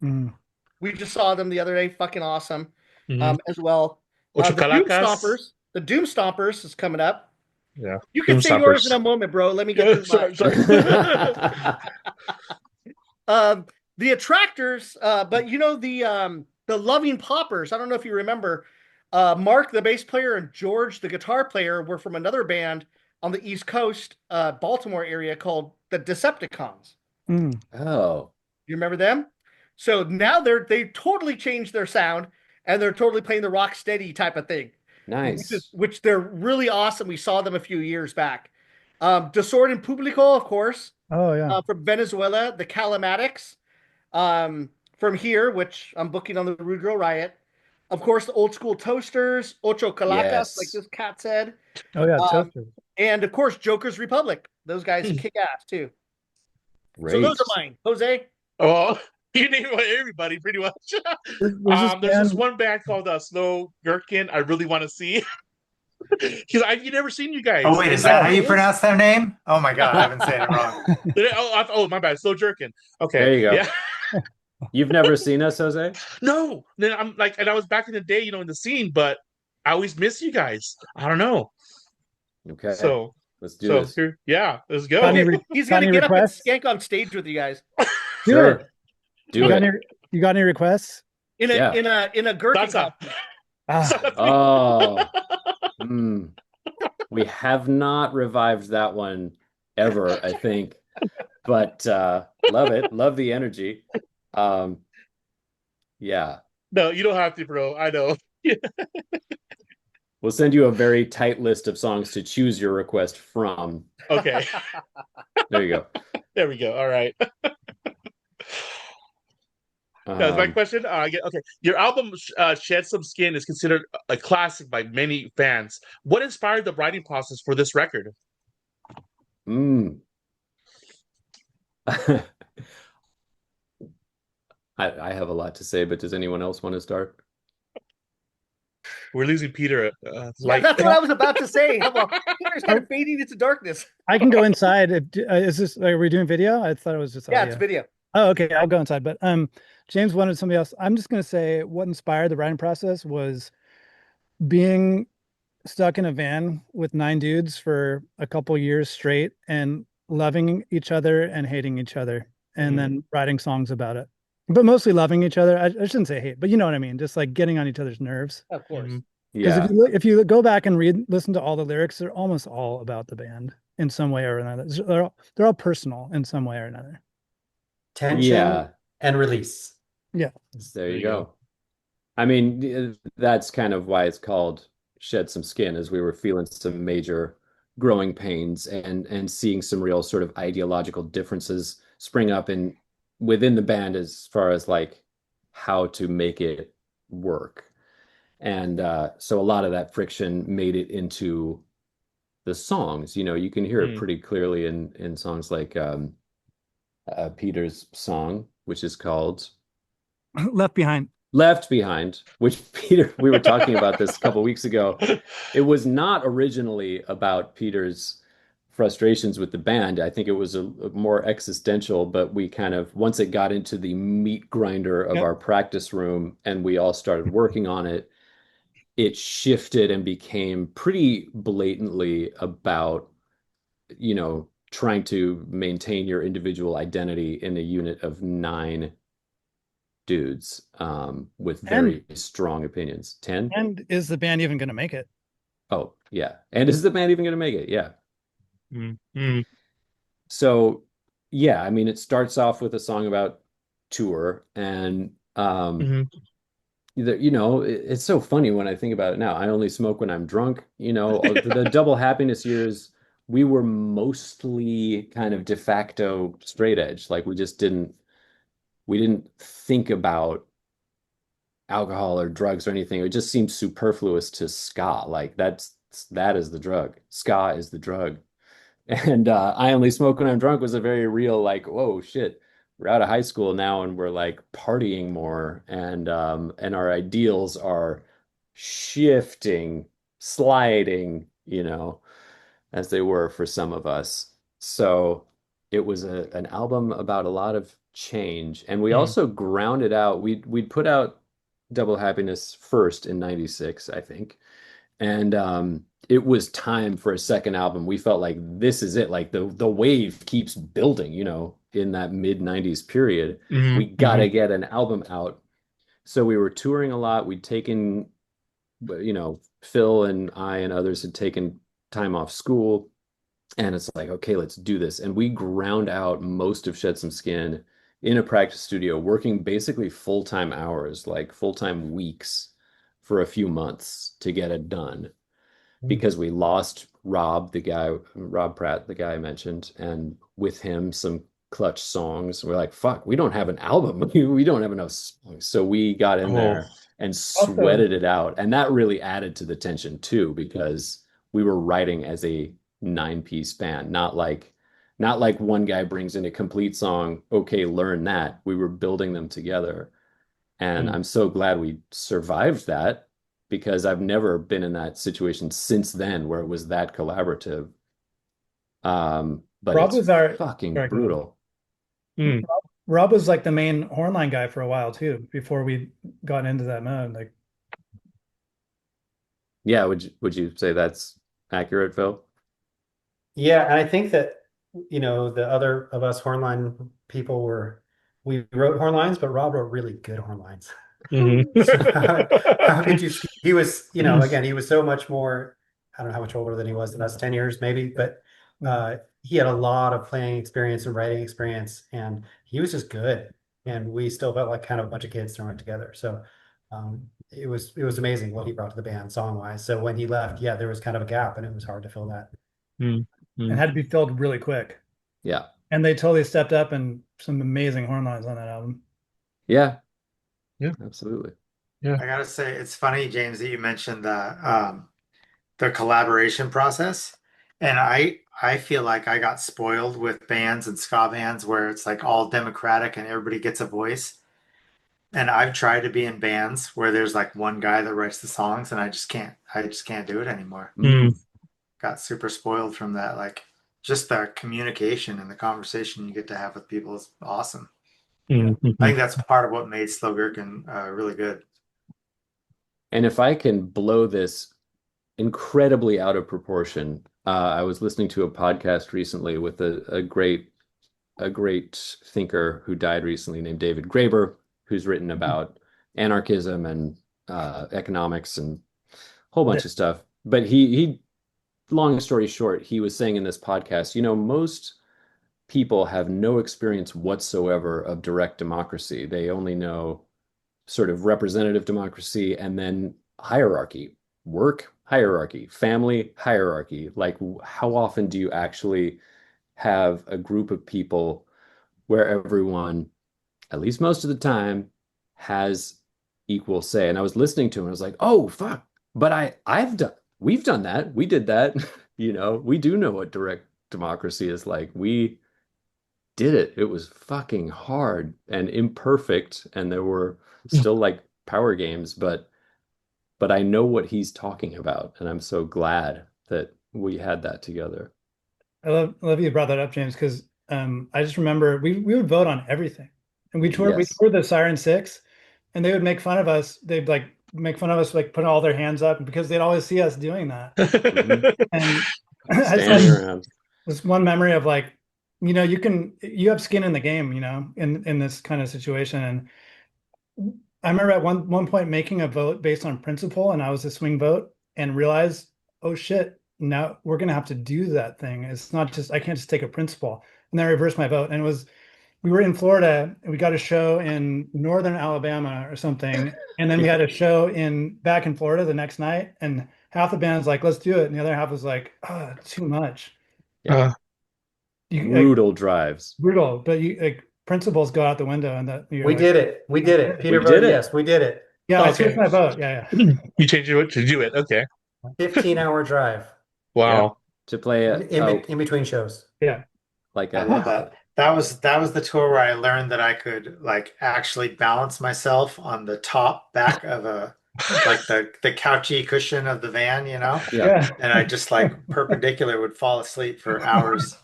Mm. We just saw them the other day. Fucking awesome. Mhm. As well. Ocho The Doom Calacas. Stompers. The Doom Stompers is coming up. Yeah. You can Doom say yours in Stompers. a moment, bro. Let me get Yeah, through mine. sorry. The Attractors, but you know the Loving Poppers. I don't know if you remember. Mark, the bass player, and George, the guitar player, were from another band on the East Coast, Baltimore area called the Decepticons. Mm. Oh. You remember them? So now they totally changed their sound and they're totally playing the rock steady type of thing. Nice. Which they're really awesome. We saw them a few years back. Desorden Publico, of course, Oh yeah. from Venezuela, the Calamatics, from here, which I'm booking on the Rude Girl Riot. Of course, the Old School Toasters, Ocho Calacas, Yes. like this cat said. Oh yeah. Um, Toasters. And of course, Joker's Republic. Those guys kick ass too. Great. So those are mine. Jose? Oh, you name everybody pretty much. There's There's this band- one band called Slow Gherkin. I really want to see. Because I've never seen you guys. Oh wait, is that how you pronounce their name? Oh my God, I've been saying it wrong. Oh, my bad. Slow Gherkin. Okay. There you go. Yeah. You've never seen us, Jose? No. Then I'm like, and I was back in the day, in the scene, but I always miss you guys. I don't know. Okay. So let's do this. here, yeah, let's go. Got any He's got gonna any get up and requests? skank on stage with you guys Do Sure. it. Do You got it. you got any requests? in a Yeah. in a gherkin That's a- costume. Ah, Oh. Hmm. We have not revived that one ever, I think. But love it. Love the energy. Yeah. No, you don't have to, bro. I know. We'll send you a very tight list of songs to choose your request from. Okay. There you go. There we go. All right. That's my Um, question. Okay. Your album, Shed Some Skin, is considered a classic by many fans. What inspired the writing process for this record? mm. I have a lot to say, but does anyone else want to start? We're losing Peter. Yeah, Like, that's what I was about to say. How about Peter's kind of fading into darkness? I can go inside. Is this are we doing video? I thought it was just Yeah, audio. it's video. Oh, okay. I'll go inside. But James wanted somebody else. I'm just gonna say what inspired the writing process was being stuck in a van with 9 dudes for a couple years straight and loving each other and hating each other and Mhm. then writing songs about it. But mostly loving each other. I shouldn't say hate, but you know what I mean. Just like getting on each other's nerves. Of course. Mhm. Because Yeah. if you go back and listen to all the lyrics, they're almost all about the band in some way or another. They're all personal in some way or another. Tension Yeah. and release. There you go. I mean, that's kind of why it's called Shed Some Skin, as we were feeling some major growing pains and seeing some real sort of ideological differences spring up within the band as far as like how to make it work. And so a lot of that friction made it into the songs. You can hear it pretty clearly in songs like Peter's song, which is called Left Behind. Left Behind, which Peter, we were talking about this a couple weeks ago. It was not originally about Peter's frustrations with the band. I think it was a more existential, but we kind of, once it got into the meat grinder of Yep. our practice room and we all started working on it, it shifted and became pretty blatantly about, trying to maintain your individual identity in a unit of 9 dudes with And very strong opinions. 10? and is the band even going to make it? Oh, yeah. And is the band even going to make it? Yeah. Mm-hmm. So, yeah, I mean, it starts off with a song about tour, and Mm-hmm. it's so funny when I think about it now. I only smoke when I'm drunk. The double happiness years, we were mostly kind of de facto straight edge. Like we didn't think about alcohol or drugs or anything. It just seems superfluous to ska. Like that is the drug. Ska is the drug. And I only smoke when I'm drunk was a very real, like, whoa, shit. We're out of high school now and we're like partying more, and our ideals are shifting, sliding, as they were for some of us. So it was an album about a lot of change. And we also grounded out, we'd put out Double Happiness first in 96, I think. And it was time for a second album. We felt like this is it. Like the wave keeps building, in that mid 90s period. Mm-hmm. We gotta get an album out. So we were touring a lot. We'd taken, Phil and I and others had taken time off school. And it's like, okay, let's do this. And we ground out most of Shed Some Skin in a practice studio, working basically full-time hours, like full-time weeks for a few months to get it done because we lost Rob Pratt, the guy I mentioned, and with him some clutch songs. We're like, fuck, we don't have an album. We don't have enough songs. So we got in Oh, there and sweated it out. And that really added to the tension too, because we were writing as a 9-piece band, not like one guy brings in a complete song, okay, learn that. We were building them together. And I'm so glad we survived that because I've never been in that situation since then where it was that collaborative. But Rob it's was our fucking sorry, go ahead. brutal. mm. Rob was like the main hornline guy for a while too, before we got into that mode. Like, Yeah, would you say that's accurate, Phil? Yeah, and I think that, the other of us hornline people we wrote horn lines, but Rob wrote really good horn lines. Mm-hmm. So how could you, he was, again, he was so much more, I don't know how much older than he was than us, 10 years maybe, but he had a lot of playing experience and writing experience, and he was just good. And we still felt like kind of a bunch of kids throwing it together. So it was amazing what he brought to the band song wise. So when he left, yeah, there was kind of a gap and it was hard to fill that. and had to be filled really quick. Yeah. And they totally stepped up and some amazing horn lines on that album. Yeah. Yeah. Absolutely. Yeah. I gotta say, it's funny, James, that you mentioned the collaboration process. And I feel like I got spoiled with bands and ska bands where it's like all democratic and everybody gets a voice. And I've tried to be in bands where there's like one guy that writes the songs and I just can't do it anymore. Mm. Got super spoiled from that. Like just the communication and the conversation you get to have with people is awesome. Mm-hmm. I think that's part of what made Slow Gherkin really good. And if I can blow this incredibly out of proportion, I was listening to a podcast recently with a great thinker who died recently named David Graeber, who's written about anarchism and economics and a whole bunch of stuff. But he, long story short, he was saying in this podcast, most people have no experience whatsoever of direct democracy. They only know sort of representative democracy and then hierarchy, work hierarchy, family hierarchy. Like, how often do you actually have a group of people where everyone, at least most of the time, has equal say? And I was listening to him and I was like, oh, fuck. But we've done that. We did that. We do know what direct democracy is like. We did it. It was fucking hard and imperfect. And there were still like power games, but I know what he's talking about, and I'm so glad that we had that together. I love you brought that up, James, because I just remember we would vote on everything, and we Yes. toured the Siren Six, and they would make fun of us. They'd like make fun of us, like putting all their hands up because they'd always see us doing that. Mhm. And I just Standing had around. this one memory of like, you have skin in the game, in this kind of situation. And I remember at one point making a vote based on principle, and I was a swing vote, and realized, oh shit, now we're gonna have to do that thing. It's not just I can't just take a principle. And then I reversed my vote, and it was we were in Florida, and we got a show in northern Alabama or something, and then we had a show in back in Florida the next night, and half the band's like, let's do it, and the other half was like, oh, too much. Yeah. Uh, You like Brutal drives. brutal, but you like principles go out the window, and that you're We like, did it. We did it. We Peter did voted it. yes. We did it. yeah, I okay. switched my vote. Yeah, yeah. You changed it to do it. Okay. 15-hour drive Wow. To play in between shows. Yeah. like I a love that. That was the tour where I learned that I could like actually balance myself on the top back of like the couchy cushion of the van, yeah. Yeah. and I just like perpendicular would fall asleep for hours.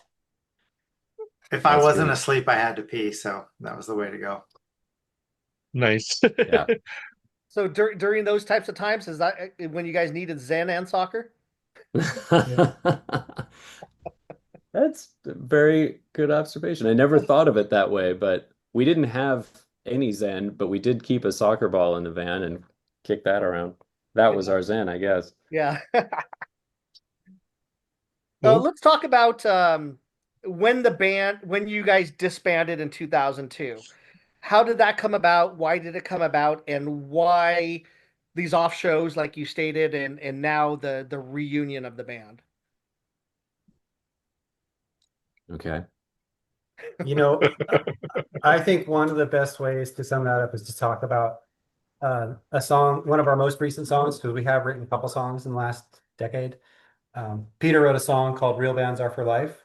If I That's wasn't great. asleep, I had to pee, so that was the way to go. Nice. Yeah. So during those types of times, is that when you guys needed Zen and soccer? That's a very good observation. I never thought of it that way, but we didn't have any Zen, but we did keep a soccer ball in the van and kick that around. That was Yeah. our Zen, I guess. Yeah. Cool. Let's talk about when you guys disbanded in 2002. How did that come about? Why did it come about? And why these off shows, like you stated, and now the reunion of the band? Okay. You know, I think one of the best ways to sum that up is to talk about a song, one of our most recent songs, because we have written a couple songs in the last decade. Peter wrote a song called Real Bands Are for Life.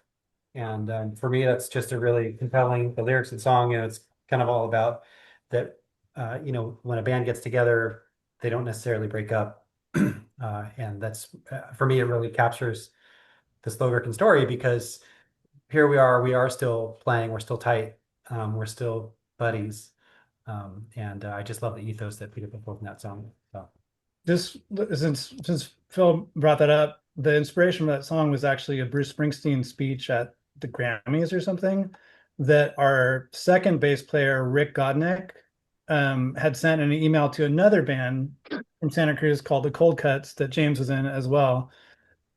And for me, that's just a really compelling, the lyrics of the song, it's kind of all about that, when a band gets together, they don't necessarily break up. And that's, for me, it really captures the Slow Gherkin story because here we are still playing, we're still tight, we're still buddies. And I just love the ethos that Peter put forth in that song. So. This since Phil brought that up, the inspiration for that song was actually a Bruce Springsteen speech at the Grammys or something that our second bass player Rick Godnick had sent an email to another band from Santa Cruz called the Cold Cuts that James was in as well.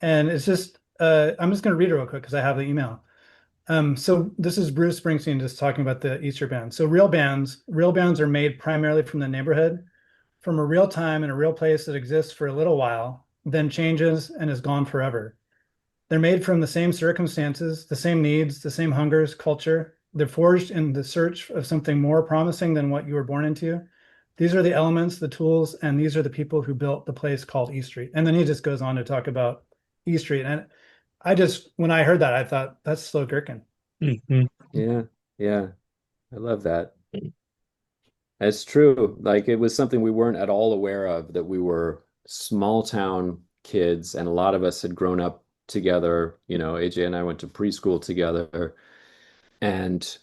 And it's just I'm just going to read it real quick because I have the email. So this is Bruce Springsteen just talking about the Easter band. So real bands are made primarily from the neighborhood, from a real time and a real place that exists for a little while, then changes and is gone forever. They're made from the same circumstances, the same needs, the same hungers, culture. They're forged in the search of something more promising than what you were born into. These are the elements, the tools, and these are the people who built the place called E Street. And then he just goes on to talk about E Street. And when I heard that, I thought that's Slow Gherkin. Mhm. Yeah. Yeah. I love that. It's true. Like it was something we weren't at all aware of, that we were small town kids, and a lot of us had grown up together. AJ and I went to preschool together, and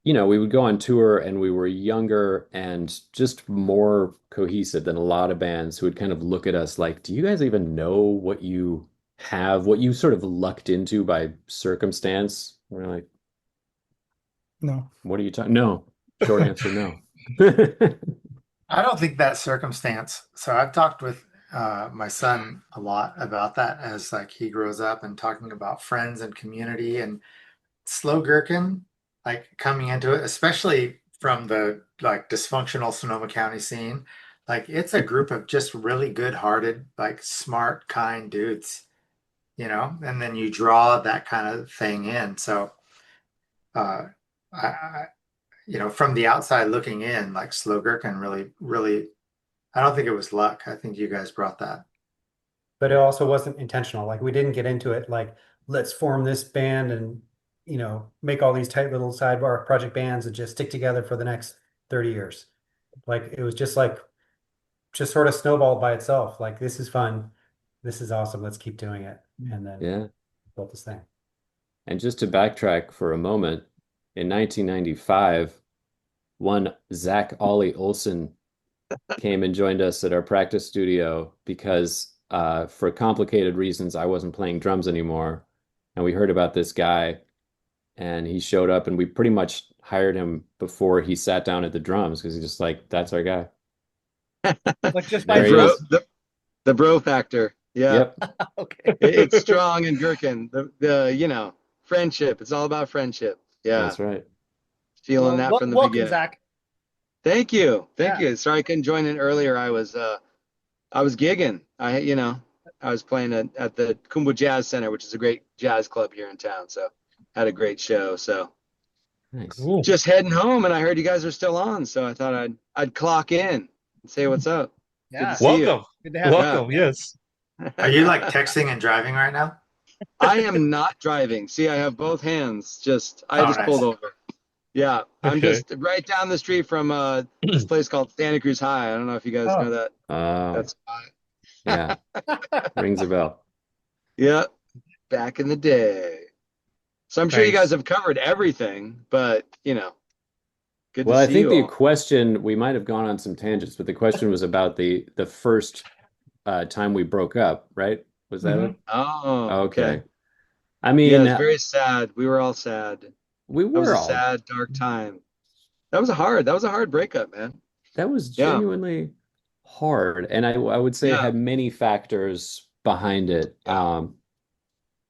we would go on tour, and we were younger and just more cohesive than a lot of bands who would kind of look at us like, do you guys even know what you have, what you sort of lucked into by circumstance? We're like, No. what are you talking? No. Short answer, no. I don't think that circumstance. So I've talked with my son a lot about that as like he grows up and talking about friends and community and Slow Gherkin, like coming into it, especially from the like dysfunctional Sonoma County scene. Like it's a group of just really good-hearted, like smart, kind dudes, and then you draw that kind of thing in. So uh I from the outside looking in, like Slow Gherkin really, really, I don't think it was luck. I think you guys brought that. But it also wasn't intentional. Like we didn't get into it like, let's form this band and, make all these tight little sidebar project bands and just stick together for the next 30 years. Like it was just like just sort of snowballed by itself. Like, this is fun. This is awesome. Let's keep doing it. And then Yeah. built this thing. And just to backtrack for a moment, in 1995, one Zach Ollie Olson came and joined us at our practice studio because for complicated reasons, I wasn't playing drums anymore. And we heard about this guy and he showed up and we pretty much hired him before he sat down at the drums because he's just like, that's our guy. Like just There by he bro, is. the bro factor. Yeah. Yep. Okay. It's strong in Gherkin. The friendship. It's all about friendship. Yeah. That's right. Feeling Well, that from the welcome, beginning. Zach. Thank you. Thank Yeah. you. Sorry I couldn't join in earlier. I was gigging. I was playing at the Kumbu Jazz Center, which is a great jazz club here in town. So had a great show. So Nice. Cool. just heading home, and I heard you guys are still on. So I thought I'd clock in and say what's up. Good Yeah. to see you. Welcome. Good to have you. Welcome. Yes. Are you like texting and driving right now? I am not driving. See, I have both hands. I Oh, just nice. pulled over. Yeah, I'm Okay. just right down the street from this place called Santa Cruz High. I don't know if you guys Oh. know that. Oh, That's yeah. Rings a bell. yeah, back in the day. So I'm sure you Nice. guys have covered everything, but good Well, to I see think you the all. question, we might have gone on some tangents, but the question was about the first time we broke up, right? Was that it? Oh, Okay. I Yeah, mean, it's very sad. We were all sad. we That was were a all, sad, dark time. That was a hard breakup, man. that was Yeah, genuinely hard. And I would say it yeah, had many factors behind it. yeah,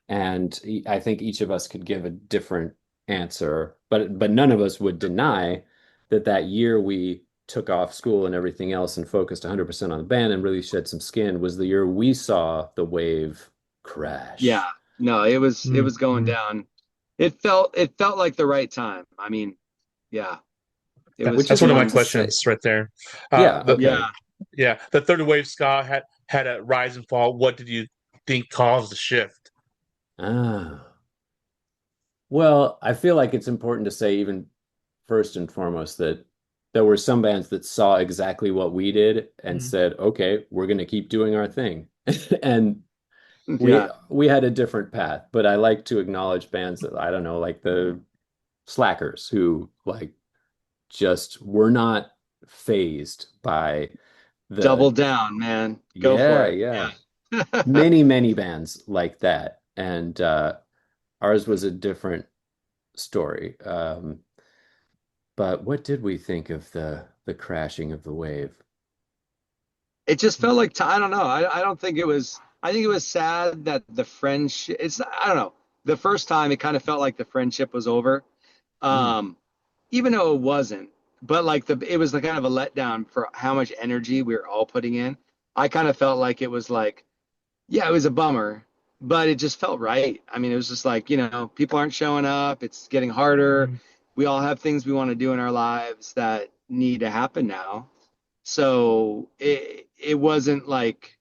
And I think each of us could give a different answer, but none of us would deny that that year we took off school and everything else and focused 100% on the band and really shed some skin was the year we saw the wave yeah. crash. No, it was going Mhm. down. It felt like the right time. I mean, yeah, it That- was which That's is one of not my feeling. to say, questions right there. yeah, The okay. Yeah, the third wave ska had a rise and fall. What did you think caused the shift? Ah. Well, I feel like it's important to say, even first and foremost, that there were some bands that saw exactly what we did and Mhm. said, okay, we're going to keep doing our thing. And we yeah, we had a different path, but I like to acknowledge bands that, I don't know, like the Slackers, who like just were not phased by double the, down, man. Go for yeah, it. yeah. Yeah. Many bands like that. And ours was a different story. But what did we think of the crashing of the wave? It just felt like I don't know. I don't think it was. I think it was sad that the friendship. I don't know. The first time it kind of felt like the friendship was over, Mm, um, even though it wasn't. But like it was like kind of a letdown for how much energy we were all putting in. I kind of felt like it was like, yeah, it was a bummer, but it just felt right. I mean, it was just like, people aren't showing up. It's getting harder. Mhm. We all have things we want to do in our lives that need to happen now. So it wasn't like,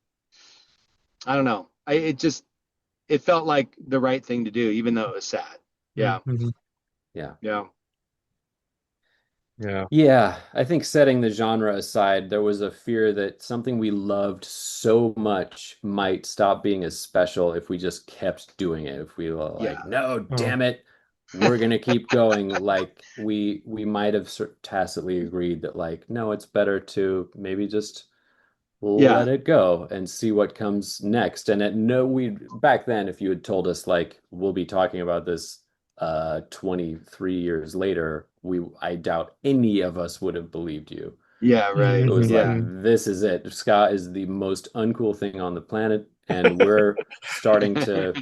I don't know. It felt like the right thing to do, even though it was sad. Yeah, Mhm. yeah. yeah, Yeah. Yeah, I think setting the genre aside, there was a fear that something we loved so much might stop being as special if we just kept doing it. If we were yeah, like, no, Oh. damn it, we're gonna keep going. Like we might have sort of tacitly agreed that like, no, it's better to maybe just yeah, let it go and see what comes next. And we back then, if you had told us like we'll be talking about this 23 years later, I doubt any of us would have believed you. yeah, right. It was like, Yeah, Mhm. this is it. Ska is the most uncool thing on the planet, and we're starting to,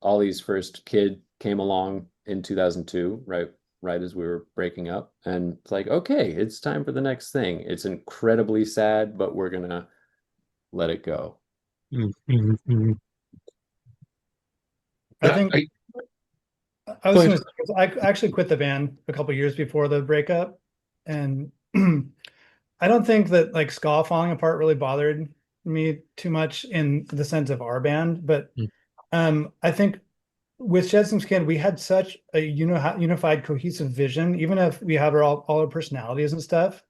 Ollie's first kid came along in 2002, right as we were breaking up, and it's like, okay, it's time for the next thing. It's incredibly sad, but we're gonna let it go. Mhm. Mhm. I Yeah, think I go was ahead. going to say, 'cause I actually quit the band a couple years before the breakup, and I don't think that like ska falling apart really bothered me too much in the sense of our band, but I think with Shed Some Skin, we had such a unified, cohesive vision, even if we have all our personalities and stuff.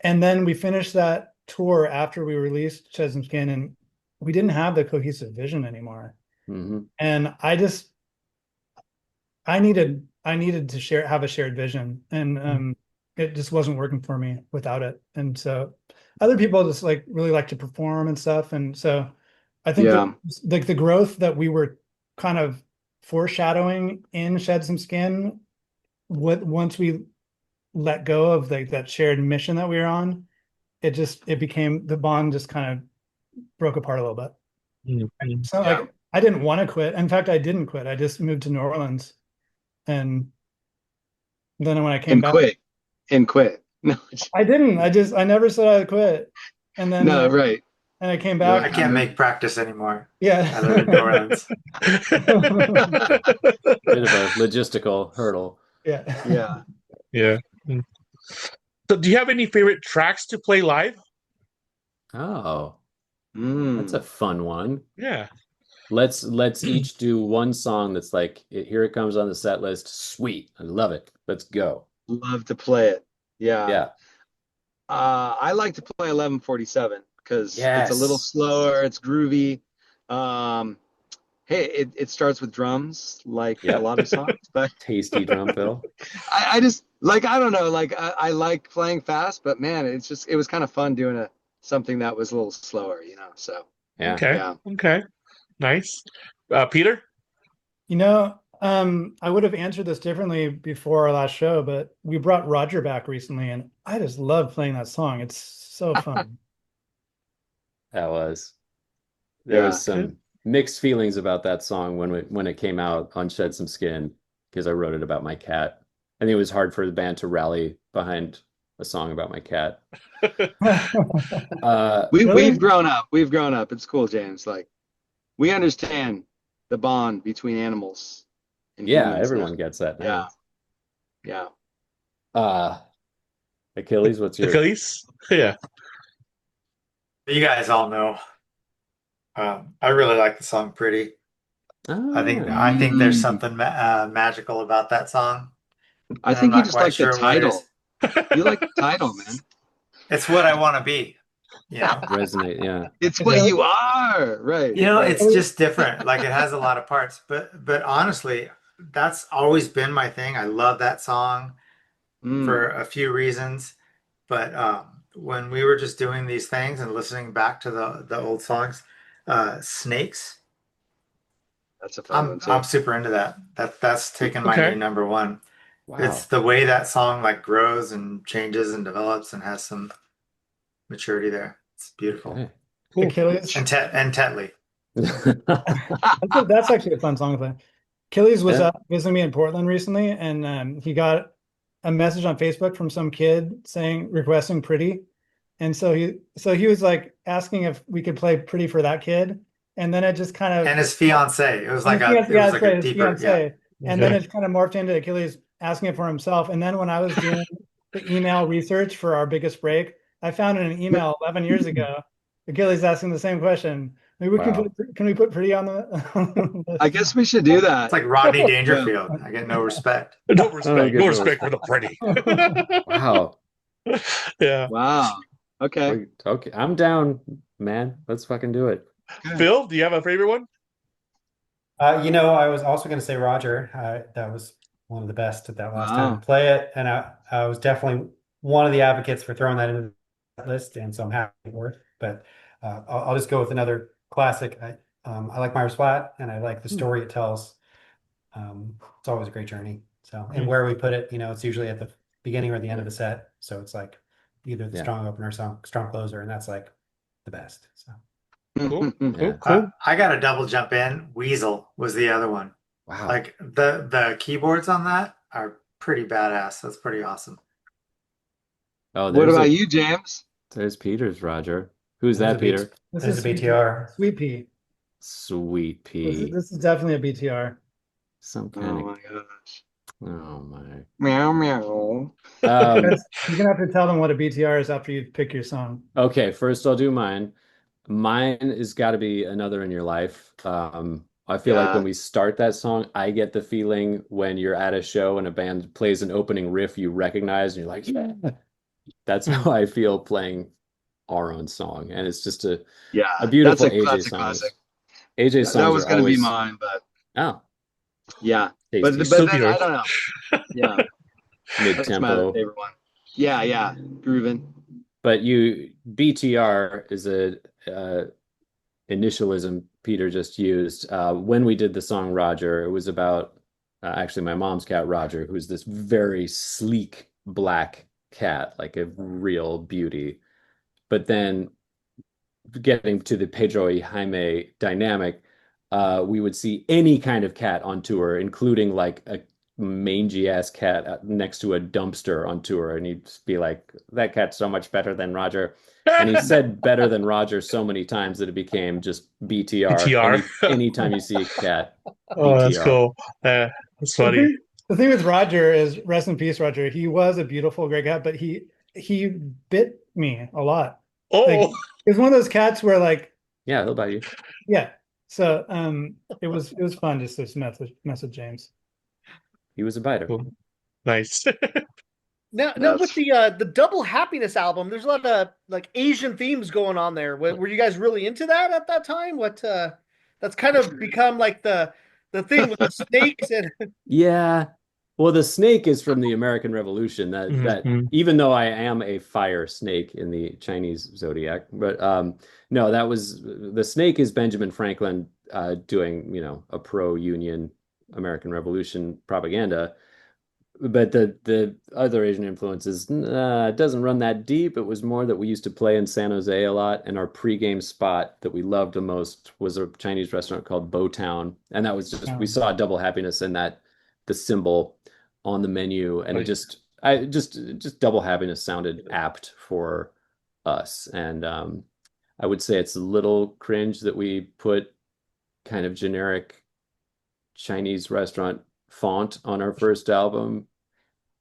And then we finished that tour after we released Shed Some Skin, and we didn't have the cohesive vision anymore. Hmm. And I needed to have a shared vision, and it just wasn't working for me without it. And so other people just like really like to perform and stuff. And so I think that Yeah. like the growth that we were kind of foreshadowing in Shed Some Skin, once we let go of that shared mission that we were on, it became, the bond just kind of broke apart a little bit. Mhm. So Yeah. like I didn't want to quit. In fact, I didn't quit. I just moved to New Orleans, and then when I came And back, quit. No, I never said I quit. And then no, right. and I came I back. can't make practice anymore. I Yeah. live in New Orleans. Bit of a logistical hurdle. Yeah. Yeah. Yeah. Mm. So, do you have any favorite tracks to play live? Oh, Mm. that's a fun one. Yeah. Let's each do one song that's like, here it comes on the set list. Sweet. I love it. Let's go. Love to play it. Yeah. Yeah. I like to play 1147 because it's a little Yes. slower, it's groovy. Um, hey, it starts with drums like a Yep. lot of songs, but Tasty drum fill. I just like, I don't know, like I like playing fast, but man, it was kind of fun doing something that was a little slower, so Yeah. Okay. yeah. Okay. Nice. Peter? I would have answered this differently before our last show, but we brought Roger back recently, and I just love playing that song. It's so fun. That was. There was Yeah. some mixed feelings about that song when it came out on Shed Some Skin, because I wrote it about my cat. I think it was hard for the band to rally behind a song about my cat. Really? We've grown up. We've grown up. It's cool, James. Like, we understand the bond between animals and Yeah, humans everyone now. gets that Yeah. now. Yeah. Achilles, what's your Achilles? Yeah. You guys all know. I really like the song "Pretty." I think there's something magical about that song, I and I'm think you not just quite like the sure what it title. is. You like the title, man. It's what I want to be. You know, resonate? Yeah. It's what you are. Right. Right. it's just different. Like it has a lot of parts, but honestly, that's always been my thing. I love that song for a few reasons. But when we were just doing these things and listening back to the old songs, Snakes, That's a fun one too. I'm super into that. That's taken my Okay. new number one. Wow. It's the way that song like grows and changes and develops and has some maturity there. It's beautiful. Okay. Cool. Achilles. And Tetley. That's actually a fun song to play. Achilles was Yeah. visiting me in Portland recently, and he got a message on Facebook from some kid requesting "Pretty," and so he was like asking if we could play "Pretty" for that kid, and then it just kind of And his fiance. It was like his a his deeper, fiance, and then Okay. it kind of morphed into Achilles asking it for himself. And then when I was doing the email research for our biggest break, I found in an email 11 years ago, Achilles asking the same question. Maybe we Wow. can we put "Pretty" on the I guess we should do that. It's like Rodney Dangerfield. I get no respect. No respect. good No lord. respect for the pretty. Wow. Yeah. Wow. Okay. Okay. I'm down, man. Let's fucking do it. Phil, do you have a favorite one? I was also going to say Roger. That was one of the best at that last time Wow. to play it, and I was definitely one of the advocates for throwing that into the list, and so I'm happy for it. But I'll just go with another classic. I like Myers Flat, and I like the story it tells. It's always a great journey. So, and where we put it, it's usually at the beginning or the end of the set. So it's like either the Yeah. strong opener, strong closer, and that's like the best. So Cool. Yeah. Cool. I got a double jump in. Weasel was the other one. Wow. Like the keyboards on that are pretty badass. That's pretty awesome. Oh, What about you, James? There's Peter's Roger. Who's There's that, a beat- Peter? This There's is a BTR. Sweet Pea. Sweet pea. This is definitely a BTR. Some Oh kind of. my gosh. Oh my. Meow meow. You're gonna have to tell them what a BTR is after you pick your song. Okay, first I'll do mine. Mine has got to be Another in Your Life. I feel like Yeah. when we start that song, I get the feeling when you're at a show and a band plays an opening riff you recognize and you're like, yeah. That's how I feel playing our own song, and it's just a Yeah, that's beautiful a AJ that's a song. classic. AJ That songs was are gonna be always mine, but oh yeah. tasty, But Still then be I yours. don't know. Yeah, mid that's my other tempo. favorite one. Yeah, yeah, grooving. But you BTR is a initialism Peter just used. When we did the song Roger, it was about actually my mom's cat Roger, who's this very sleek black cat, like a real beauty. But then getting to the Pedro y Jaime dynamic, we would see any kind of cat on tour, including like a mangy ass cat next to a dumpster on tour, and he'd be like, "That cat's so much better than Roger." And he said "better than Roger" so many times that it became just BTR. BTR. Anytime you see a cat, Oh, that's BTR. cool. That's The funny. thing, the thing with Roger is, rest in peace, Roger. He was a beautiful, great cat, but he bit me a lot. Like, Oh, it's one of those cats where, like, Yeah, he'll bite you. yeah. So it was fun just to mess with James. He was a biter. cool. Nice. Now with the Double Happiness album, there's a lot of like Asian themes going on there. Were you guys really into that at that time? That's kind of become like the thing with the snakes and Yeah. Well, the snake is from the American Revolution. That Mhm. even though I am a fire snake in the Chinese zodiac, but no, that was the snake is Benjamin Franklin doing, a pro-Union American Revolution propaganda. But the other Asian influences doesn't run that deep. It was more that we used to play in San Jose a lot, and our pregame spot that we loved the most was a Chinese restaurant called Bowtown, and that was just we saw Double Happiness in that the symbol on the menu, and it Right. just Double Happiness sounded apt for us, and I would say it's a little cringe that we put kind of generic Chinese restaurant font on our first album,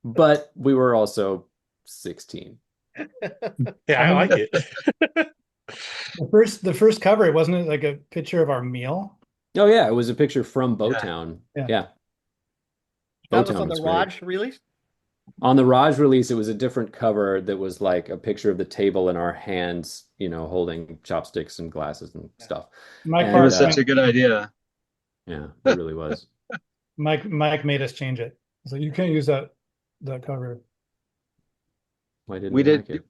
but we were also 16. Yeah, I like it. The first cover, wasn't it like a picture of our meal? Oh yeah, it was a picture from Bowtown. Yeah. Yeah, that was Bowtown on the was great. Raj release. On the Raj release, it was a different cover that was like a picture of the table in our hands, holding chopsticks and glasses and stuff. Mike It And was such a good idea. yeah, it really was. Mike made us change it. So you can't use that cover. Why didn't We they did. like it?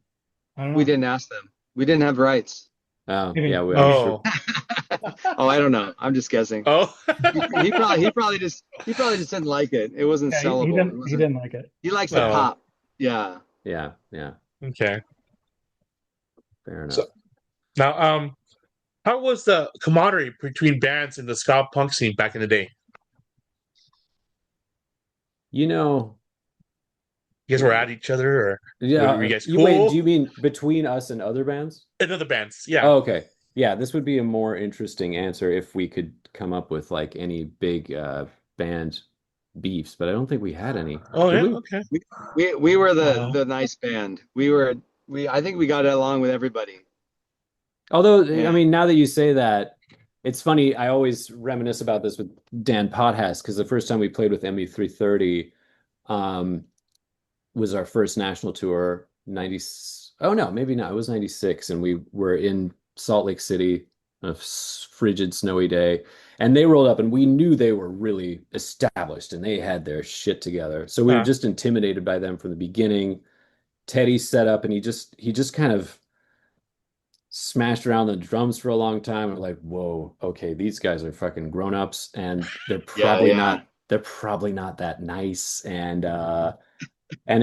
I don't know. We didn't ask them. We didn't have rights. Oh Even- yeah, I'm Oh, sure. Oh, I don't know. I'm just guessing. oh. He probably just didn't like it. It wasn't Yeah, sellable. he It didn't. He wasn't. didn't like it. He likes the Oh. pop. Yeah. Yeah, Okay. fair enough. So- Now, how was the camaraderie between bands in the ska punk scene back in the day? You know, You guys were at each other, or yeah. were you guys Wait, cool? do you mean between us and other bands? And other bands? Yeah. Oh, okay. Yeah, this would be a more interesting answer if we could come up with like any big band beefs, but I don't think we had any. Oh, Did yeah. we? Okay. We were Oh. the nice band. I think we got along with everybody. Although, Yeah. I mean, now that you say that, it's funny. I always reminisce about this with Dan Pothas because the first time we played with ME330 was our first national tour, 90. Oh no, maybe not. It was 96, and we were in Salt Lake City on a frigid, snowy day, and they rolled up, and we knew they were really established and they had their shit together. So we were Huh. just intimidated by them from the beginning. Teddy set up, and he just kind of smashed around the drums for a long time. And like, whoa, okay, these guys are fucking grown-ups, and they're probably yeah. not that nice. And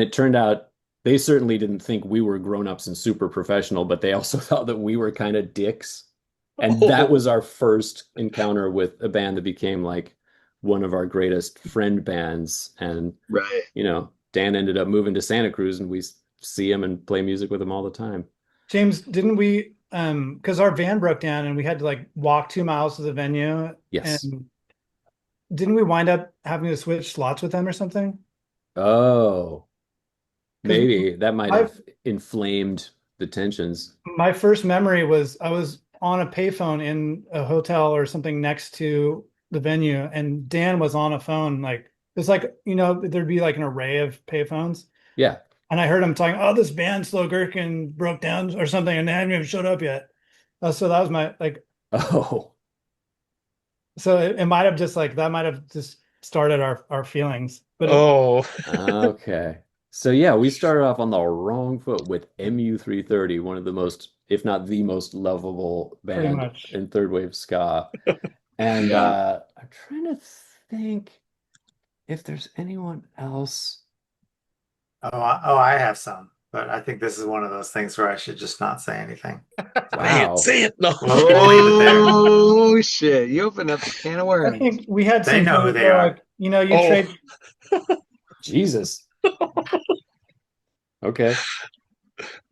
it turned out they certainly didn't think we were grown-ups and super professional, but they also thought that we were kind of dicks. And that was our first encounter with a band that became like one of our greatest friend bands. And, Right. Dan ended up moving to Santa Cruz, and we see him and play music with him all the time. James, didn't we? Because our van broke down and we had to like walk 2 miles to the venue. Yes. And didn't we wind up having to switch slots with them or something? Oh, 'Cause maybe that might I've- have inflamed the tensions. My first memory was I was on a payphone in a hotel or something next to the venue, and Dan was on a phone. Like it's like there'd be like an array of payphones. Yeah. and I heard him talking, oh, this band Slow Gherkin broke down or something, and they haven't even showed up yet. So that was my like. Oh, So it might have just like that might have just started our feelings, but Oh, okay. So yeah, we started off on the wrong foot with MU330, one of the most, if not the most lovable pretty band much. in third wave ska. And Yeah. I'm trying to think if there's anyone else. I have some, but I think this is one of those things where I should just not say anything. Wow. say it. No. We'll leave it there. Oh shit! You opened up a can of I worms. think we had They some know who things they where are. like you Oh, trade. Jesus. Okay.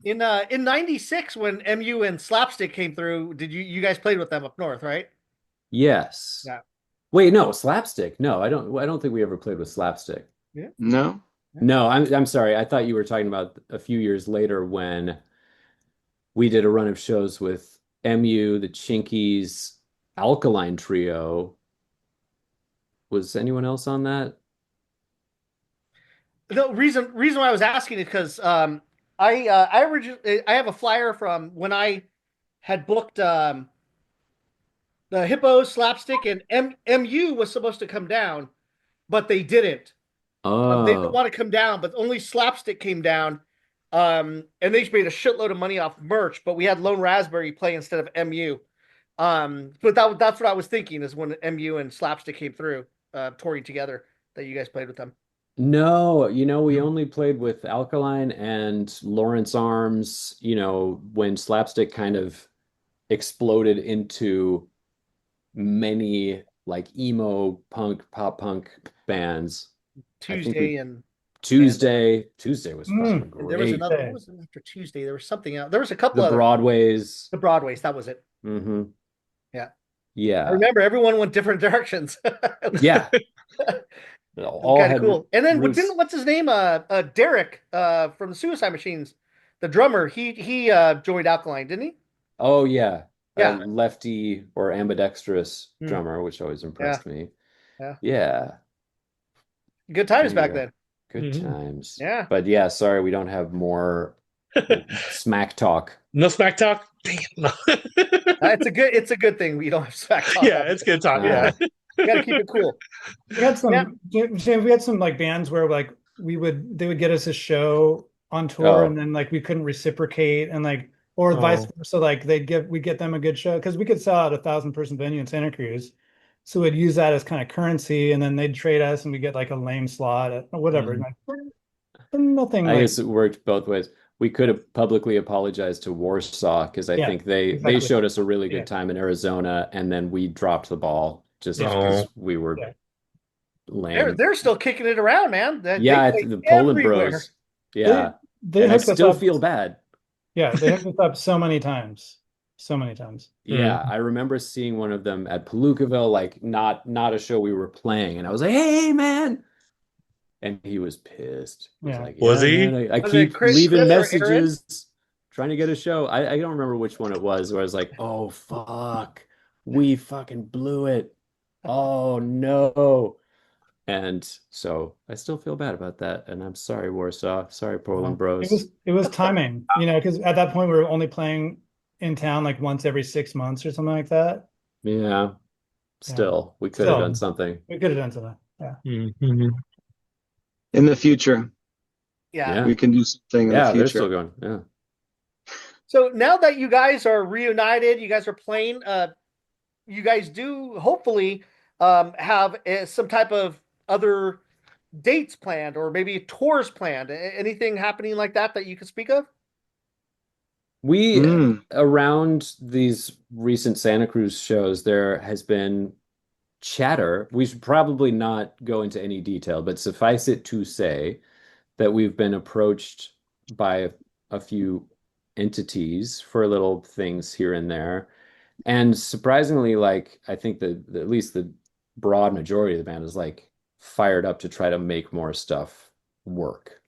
In '96 when MU and Slapstick came through, did you guys played with them up north, right? Yes. Yeah. Wait, no, Slapstick. No, I don't think we ever played with Slapstick. Yeah. No. No, I'm sorry. I thought you were talking about a few years later when we did a run of shows with MU, the Chinkies, Alkaline Trio. Was anyone else on that? The reason why I was asking is because I originally I have a flyer from when I had booked the Hippo Slapstick and MU was supposed to come down, but they didn't. They didn't Oh, want to come down, but only Slapstick came down. And they just made a shitload of money off merch, but we had Lone Raspberry play instead of MU. But that's what I was thinking is when MU and Slapstick came through, touring together, that you guys played with them. no, we only played with Alkaline and Lawrence Arms, when Slapstick kind of exploded into many like emo punk, pop punk bands. I think Tuesday Tuesday was Mm, fucking and there was great. another. What was it after Tuesday? There was something else. There was a couple The other Broadways. the Broadways. That was it. Hmm. Yeah, I Yeah. remember everyone went different directions. It was Yeah. All kind of had cool. And then roots. didn't what's his name? Derek from the Suicide Machines, the drummer. He joined Alkaline, didn't he? Oh yeah. A Yeah. lefty or ambidextrous Hmm. drummer, which always Yeah. impressed me. Yeah. Yeah. Good times There you back go. then. Good Mhm. times. Yeah. But yeah, sorry we don't have more smack talk. No smack talk. Damn. No. It's a good thing we don't have smack talk Yeah, on it's here. good talk. Uh, Yeah. You got to keep it cool. We had Yeah. some, James, we had some like bands where like they would get us a show on tour and oh, then like we couldn't reciprocate and like or vice Oh. versa. Like we'd get them a good show because we could sell out 1,000-person venue in Santa Cruz. So we'd use that as kind of currency and then they'd trade us and we get like a lame slot or whatever. Mm. Like, nothing I like guess it worked both ways. We could have publicly apologized to Warsaw because I yeah, think they exactly. showed us a really Yeah, good time in Arizona, and then we dropped the ball just yeah, Oh. because we were yeah. They're lame. they're still kicking it around, man. They Yeah, play the Poland everywhere. Bros. Yeah, They and I hooked us still up. feel bad. Yeah, they hooked us up so many times. So many times. Yeah, I remember seeing one of them at Palookaville, like not a show we were playing, and I was like, "Hey, man!" And he was pissed. He was Yeah. like, Was "Yeah, he? man, I Was it keep Chris leaving or Aaron? messages, trying to get a show." I don't remember which one it was. Where I was like, "Oh fuck, we fucking blew it. Oh no." And so I still feel bad about that, and I'm sorry, Warsaw. Sorry, Portland Bros. It was timing, because at that point we were only playing in town like once every 6 months or something like that. Yeah, Yeah. still, we could have done Still, something. we could have done something. Yeah. Mhm. In the future, Yeah. Yeah, we can do something in the yeah, they're still future. going. Yeah. So now that you guys are reunited, you guys are playing. You guys do hopefully have some type of other dates planned or maybe tours planned. Anything happening like that you can speak of? We, Mm. around these recent Santa Cruz shows, there has been chatter. We should probably not go into any detail, but suffice it to say that we've been approached by a few entities for little things here and there. And surprisingly, like, I think at least the broad majority of the band is like fired up to try to make more stuff work.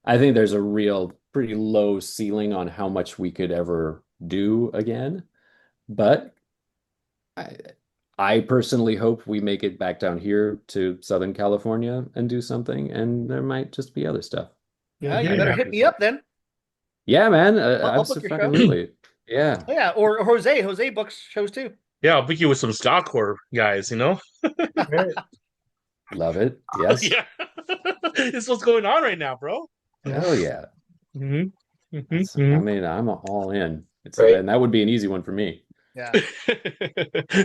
I think there's a real pretty low ceiling on how much we could ever do again. But I, I personally hope we make it back down here to Southern California and do something, and there might just be other stuff. Yeah, you I better know. hit me up then. Yeah, man. I'll book your show. Absolutely. Yeah. Oh, yeah, or Jose. Jose books shows too. Yeah, I'll pick you with some Skakor guys, you know? Great. Love it. Yes. Yeah. It's what's going on right now, bro. Hell yeah. hmm I mean, I'm all in. Right. And that would be an easy one for me. Yeah.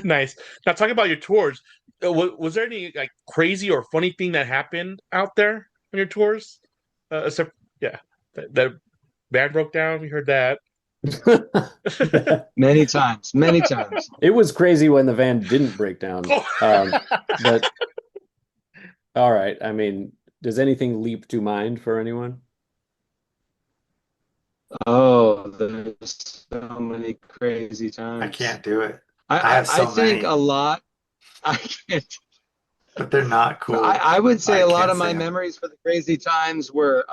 Nice. Now, talking about your tours, was there any like crazy or funny thing that happened out there on your tours? Except, yeah, that band broke down. We heard that. Many times, many times. It was crazy when the van didn't break down. But all right. I mean, does anything leap to mind for anyone? Oh, there's so many crazy times. I can't do it. I, I have I so think many. a lot. I can't. But they're not cool. I would say I a lot can't of my say 'em. memories for the crazy times were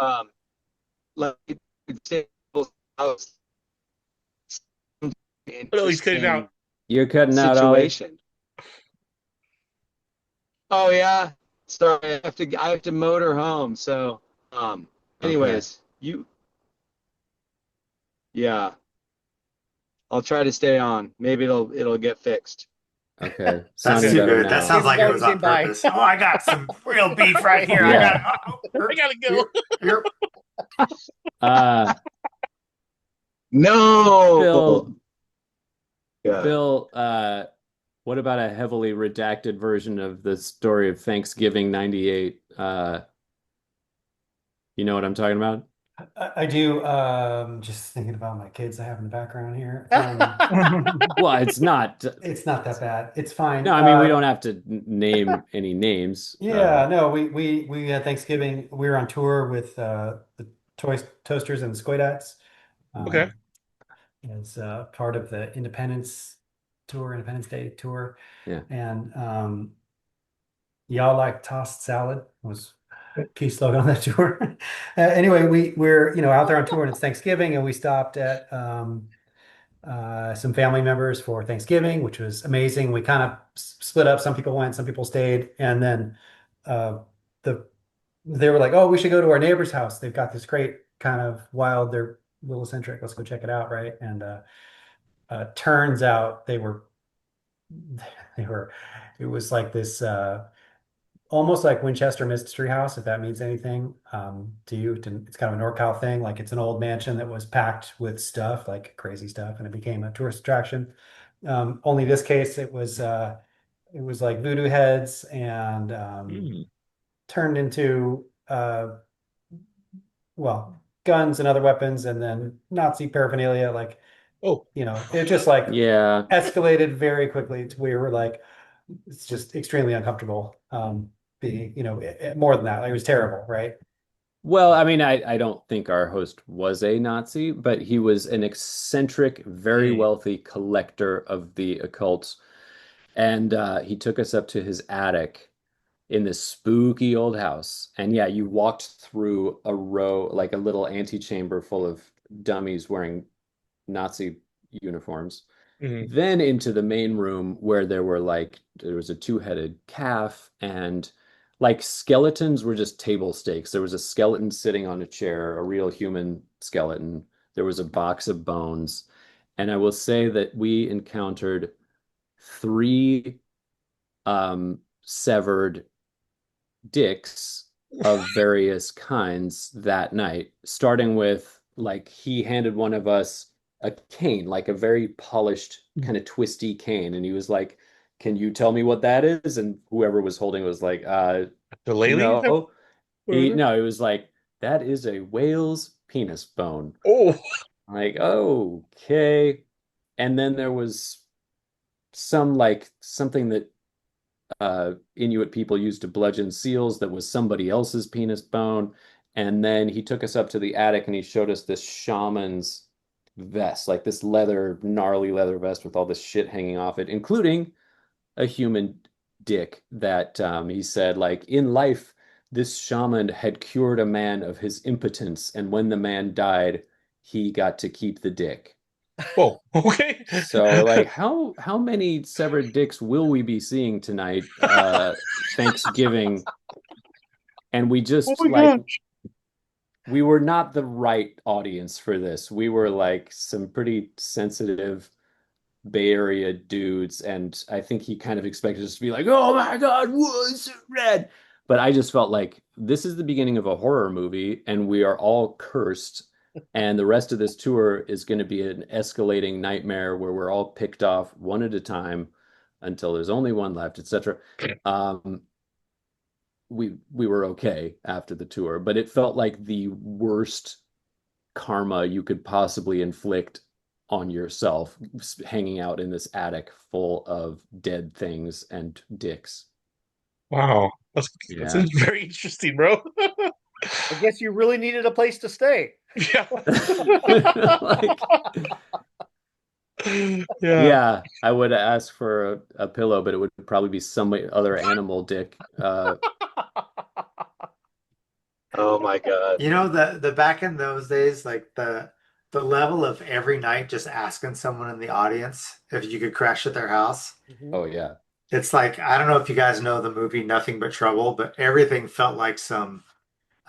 like house. Oh, he's cutting out. You're cutting out, Ollie. Situation. Oh yeah. Sorry, I have to motor home. So anyways, yeah. I'll try to stay on. Maybe it'll get fixed. Okay. That's Sounding too better good. now. That sounds like it was on Bye. purpose. Oh, I got some real beef right here. Yeah. I gotta go. You're- No. Bill, Yeah. Bill, what about a heavily redacted version of the story of Thanksgiving '98? You know what I'm talking about? I do. Just thinking about my kids I have in the background here. Well, it's not. It's not that bad. It's fine. No, I mean we don't have to name any names. Yeah, no, we had Thanksgiving. We were on tour with the Toasters and the Squidats. Okay. As part of the Independence Day tour. Yeah. And y'all like tossed salad was a key slogan on that tour. Anyway, we're out there on tour and it's Thanksgiving and we stopped at some family members for Thanksgiving, which was amazing. We kind of split up. Some people went, some people stayed, and then they were like, "Oh, we should go to our neighbor's house. They've got this great kind of wild. They're a little eccentric. Let's go check it out, right?" And turns out they were. It was like this. Almost like Winchester Mystery House, if that means anything to you. It's kind of a NorCal thing. Like it's an old mansion that was packed with stuff, like crazy stuff, and it became a tourist attraction. Only this case, it was like voodoo heads and turned into guns and other weapons, and then Nazi paraphernalia. Like, it just like escalated very quickly to where we were like, it's just extremely uncomfortable. Being, more than that, like, it was terrible, right? Well, I mean, I don't think our host was a Nazi, but he was an eccentric, very wealthy collector of the occult. And he took us up to his attic in this spooky old house. And yeah, you walked through a row, like a little antechamber full of dummies wearing Nazi uniforms. Then into the main room where there was a two-headed calf and like skeletons were just table stakes. There was a skeleton sitting on a chair, a real human skeleton. There was a box of bones. And I will say that we encountered 3 severed dicks of various kinds that night, starting with like he handed one of us a cane, like a very polished kind of twisty cane, and he was like, "Can you tell me what that is?" And whoever was holding it was like, the no. No, it was like, "That is a whale's penis bone." Oh, like, okay. And then there was something that Inuit people used to bludgeon seals that was somebody else's penis bone. And then he took us up to the attic and he showed us this shaman's vest, like this gnarly leather vest with all this shit hanging off it, including a human dick that he said, like, in life, this shaman had cured a man of his impotence, and when the man died, he got to keep the dick. Oh, okay. So, like, how many severed dicks will we be seeing tonight, Thanksgiving? And we just we were not the right audience for this. We were like some pretty sensitive Bay Area dudes, and I think he kind of expected us to be like, "Oh my God, what's red?" But I just felt like this is the beginning of a horror movie, and we are all cursed, and the rest of this tour is going to be an escalating nightmare where we're all picked off one at a time until there's only one left, etc. Um, we were okay after the tour, but it felt like the worst karma you could possibly inflict on yourself hanging out in this attic full of dead things and dicks. Wow. That's Yeah. very interesting, bro. I guess you really needed a place to stay. Yeah. Like, Yeah. yeah, I would ask for a pillow, but it would probably be some other animal dick. Oh my God. You know, the back in those days, like the level of every night just asking someone in the audience if you could crash at their house. Oh yeah. It's like, I don't know if you guys know the movie Nothing But Trouble, but everything felt like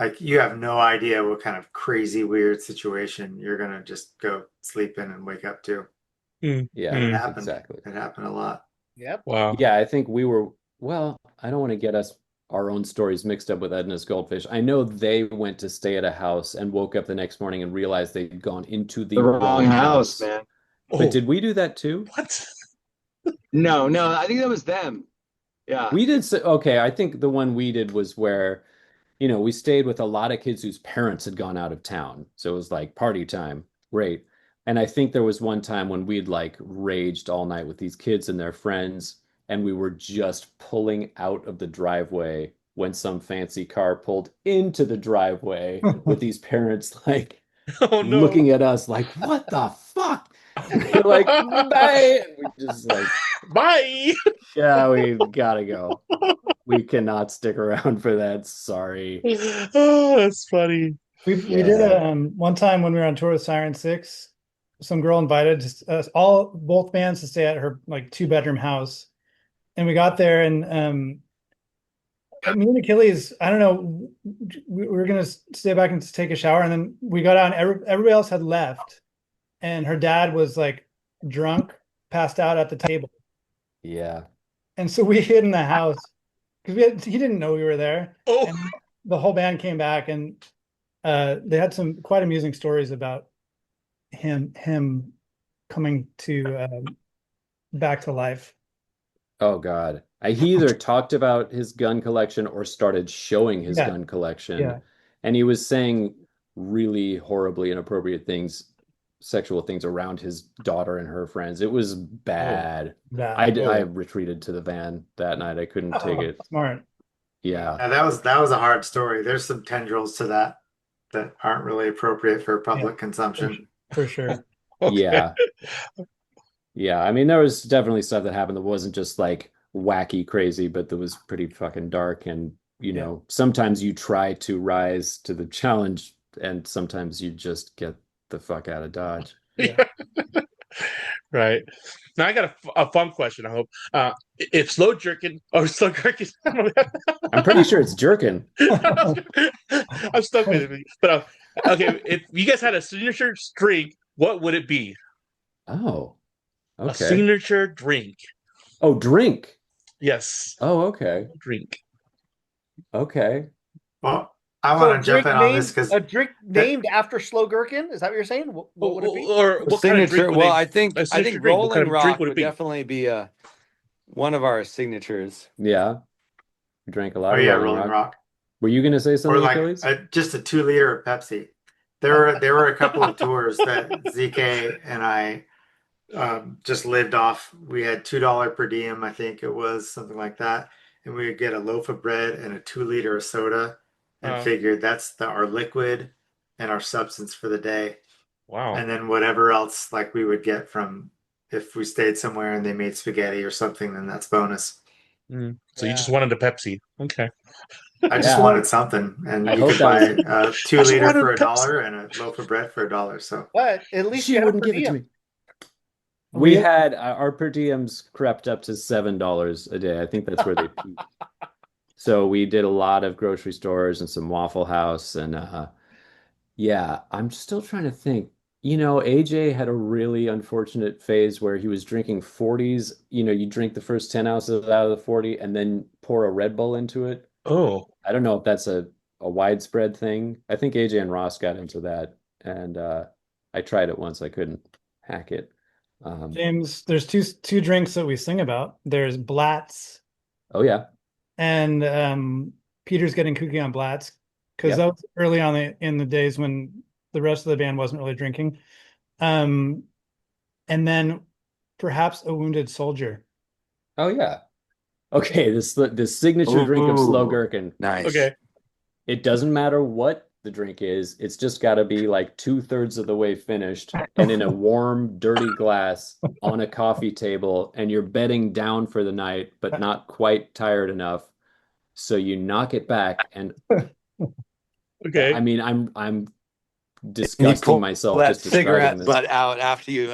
like you have no idea what kind of crazy, weird situation you're gonna just go sleep in and wake up to. Yeah, And it happened. exactly. It happened a lot. Yep. Wow. Yeah, I think we were, well, I don't want to get us our own stories mixed up with Edna's Goldfish. I know they went to stay at a house and woke up the next morning and realized they'd gone into the The wrong house, man. But Oh, did we do that too? what? No, I think that was them. Yeah. We did okay, I think the one we did was where, we stayed with a lot of kids whose parents had gone out of town. So it was like party time. Great. And I think there was one time when we'd like raged all night with these kids and their friends, and we were just pulling out of the driveway when some fancy car pulled into the driveway with these parents like Oh no. looking at us like, what the fuck? We're like, bye. And we just like, Bye. yeah, we gotta go. We cannot stick around for that. Sorry. Oh, that's funny. We did one time when we were on tour with Siren 6, some girl invited us both bands to stay at her like 2-bedroom house. And we got there and me and Achilles, I don't know, we were gonna stay back and take a shower, and then we got out and everybody else had left, and her dad was like drunk, passed out at the table. Yeah. And so we hid in the house because he didn't know we were there. Oh. And the whole band came back, and they had some quite amusing stories about him coming to back to life. Oh God. He either talked about his gun collection or started showing his Yeah. gun collection. Yeah. And he was saying really horribly inappropriate things, sexual things around his daughter and her friends. It was bad. Yeah. I retreated to the van that night. I couldn't take it. Smart. Yeah. Yeah, that was a hard story. There's some tendrils to that aren't really appropriate for public consumption. For sure. Okay. Yeah. Yeah. I mean, there was definitely stuff that happened that wasn't just like wacky crazy, but that was pretty fucking dark. And, sometimes you try to rise to the challenge and sometimes you just get the fuck out of Dodge. Yeah. Right. Now I got a fun question, I hope. If Slow Gherkin or Slow Gherkin, I'm pretty sure it's jerkin. I'm stuck with it. But okay, if you guys had a signature drink, what would it be? Oh, A okay. signature drink. Oh, drink. Yes, Oh, okay. drink. Okay. Well, I want to jump in on this because a drink named after Slow Gherkin. Is that what you're saying? What would it be? Or what kind of Signature. drink would Well, they- I think a signature drink, what kind Rolling of drink Rock would it would be? definitely be one of our signatures. Yeah. You drank a lot oh of yeah, Rolling Rolling Rock. Rock, Were you going to say or something, like Achilles? just a 2 liter of Pepsi. There were a couple of tours that ZK and I just lived off. We had $2 per diem, I think it was something like that, and we would get a loaf of bread and a 2 liter of soda, and figured that's our liquid and our substance for the day. Wow. And then whatever else like we would get from if we stayed somewhere and they made spaghetti or something, then that's bonus. So you just wanted a Pepsi. Okay. I just Yeah. wanted something, and I you hope could that buy was- a 2 just liter wanted for Pepsi. $1 and a loaf of bread for $1. So But at least She you had wouldn't per give it to diem. me. We had our per diems crept up to $7 a day. I think that's where they peaked. So we did a lot of grocery stores and some Waffle House, and Yeah, I'm still trying to think. You know, AJ had a really unfortunate phase where he was drinking 40s. You know, you drink the first 10 ounces out of the 40 and then pour a Red Bull into it. Oh, I don't know if that's a widespread thing. I think AJ and Ross got into that, and I tried it once. I couldn't hack it. James, there's two drinks that we sing about. There's Blatz Oh yeah, and Peter's getting kooky on Blatz because yep. that was early on in the days when the rest of the band wasn't really drinking. Um, and then perhaps a wounded soldier. Oh yeah. Okay, this signature drink of Slow Ooh, Gherkin. nice. okay. It doesn't matter what the drink is. It's just got to be like 2/3 of the way finished and in a warm, dirty glass on a coffee table, and you're bedding down for the night, but not quite tired enough. So you knock it back, and I Okay. mean, I'm And you disgusting pull myself that just describing cigarette this. butt out after you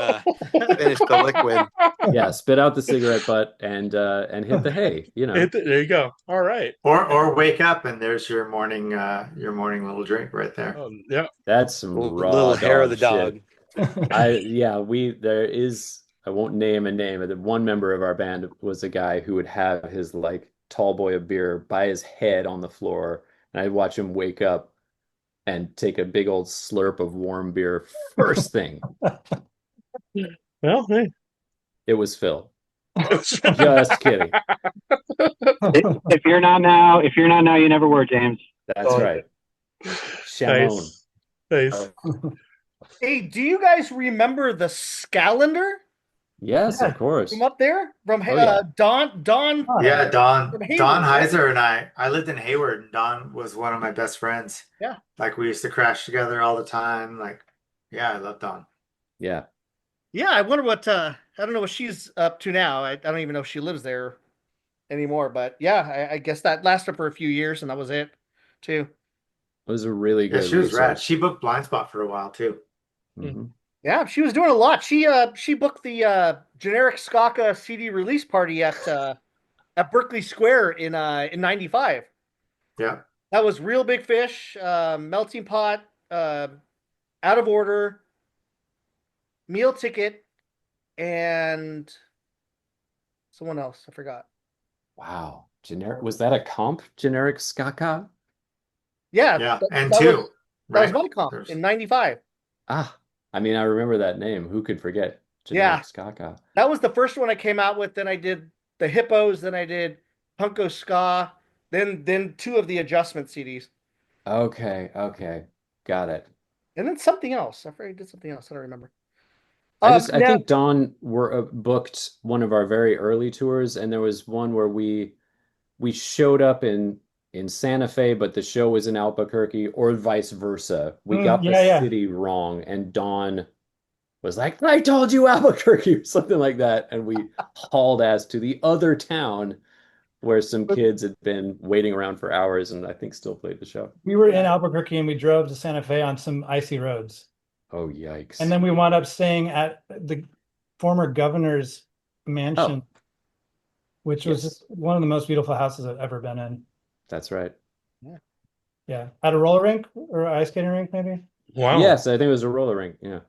finish the liquid. Yeah, spit out the cigarette butt and hit the hay, you know. There you go. All right. Or wake up and there's your morning little drink right there. Yeah. That's some raw Little hair of dog the shit. dog. There is, I won't name a name, but one member of our band was a guy who would have his like tall boy of beer by his head on the floor, and I'd watch him wake up and take a big old slurp of warm beer first thing. Well, hey. It was Phil. Just kidding. If you're not now, you never were, James. That's right. Shalom. Nice. Hey, do you guys remember the Scalander Yes, of course. from up there? From Oh, yeah. Don. Yeah, Don From Hayward, Don right? Heiser and I lived in Hayward, and Don was one of my best friends. Yeah. Like we used to crash together all the time. Like, yeah, I love Don. Yeah. Yeah, I wonder what I don't know what she's up to now. I don't even know if she lives there anymore. But yeah, I guess that lasted for a few years, and that was it, too. It was a really Yeah, good she was rad. resource. She booked Blind Spot for a while too. Mhm. Yeah, she was doing a lot. She booked the generic Skaka CD release party at Berkeley Square in '95. Yeah. That was Real Big Fish, Melting Pot, Out of Order, Meal Ticket, and someone else. I forgot. Wow. Was that a comp generic skaka? Yeah, Yeah. And that two, was right? my comp There's- in '95. Ah, I mean, I remember that name. Who could forget Yeah. generic skaka? That was the first one I came out with. Then I did the Hippos. Then I did Punko Ska. Then two of the Adjustment CDs. Okay. Got it. And then something else. I forgot I did something else. I don't remember. I Now, think Dawn booked one of our very early tours, and there was one where we showed up in Santa Fe, but the show was in Albuquerque, or vice versa. We got the yeah. city wrong, and Dawn was like, "I told you Albuquerque," or something like that, and we hauled ass to the other town where some kids had been waiting around for hours, and I think still played the show. We were in Albuquerque and we drove to Santa Fe on some icy roads. Oh, yikes. And then we wound up staying at the former governor's mansion, which was Yes. just one of the most beautiful houses I've ever been in. That's right. Yeah. At a roller rink or ice skating rink, maybe? Wow. Yes, I think it was a roller rink. Yeah.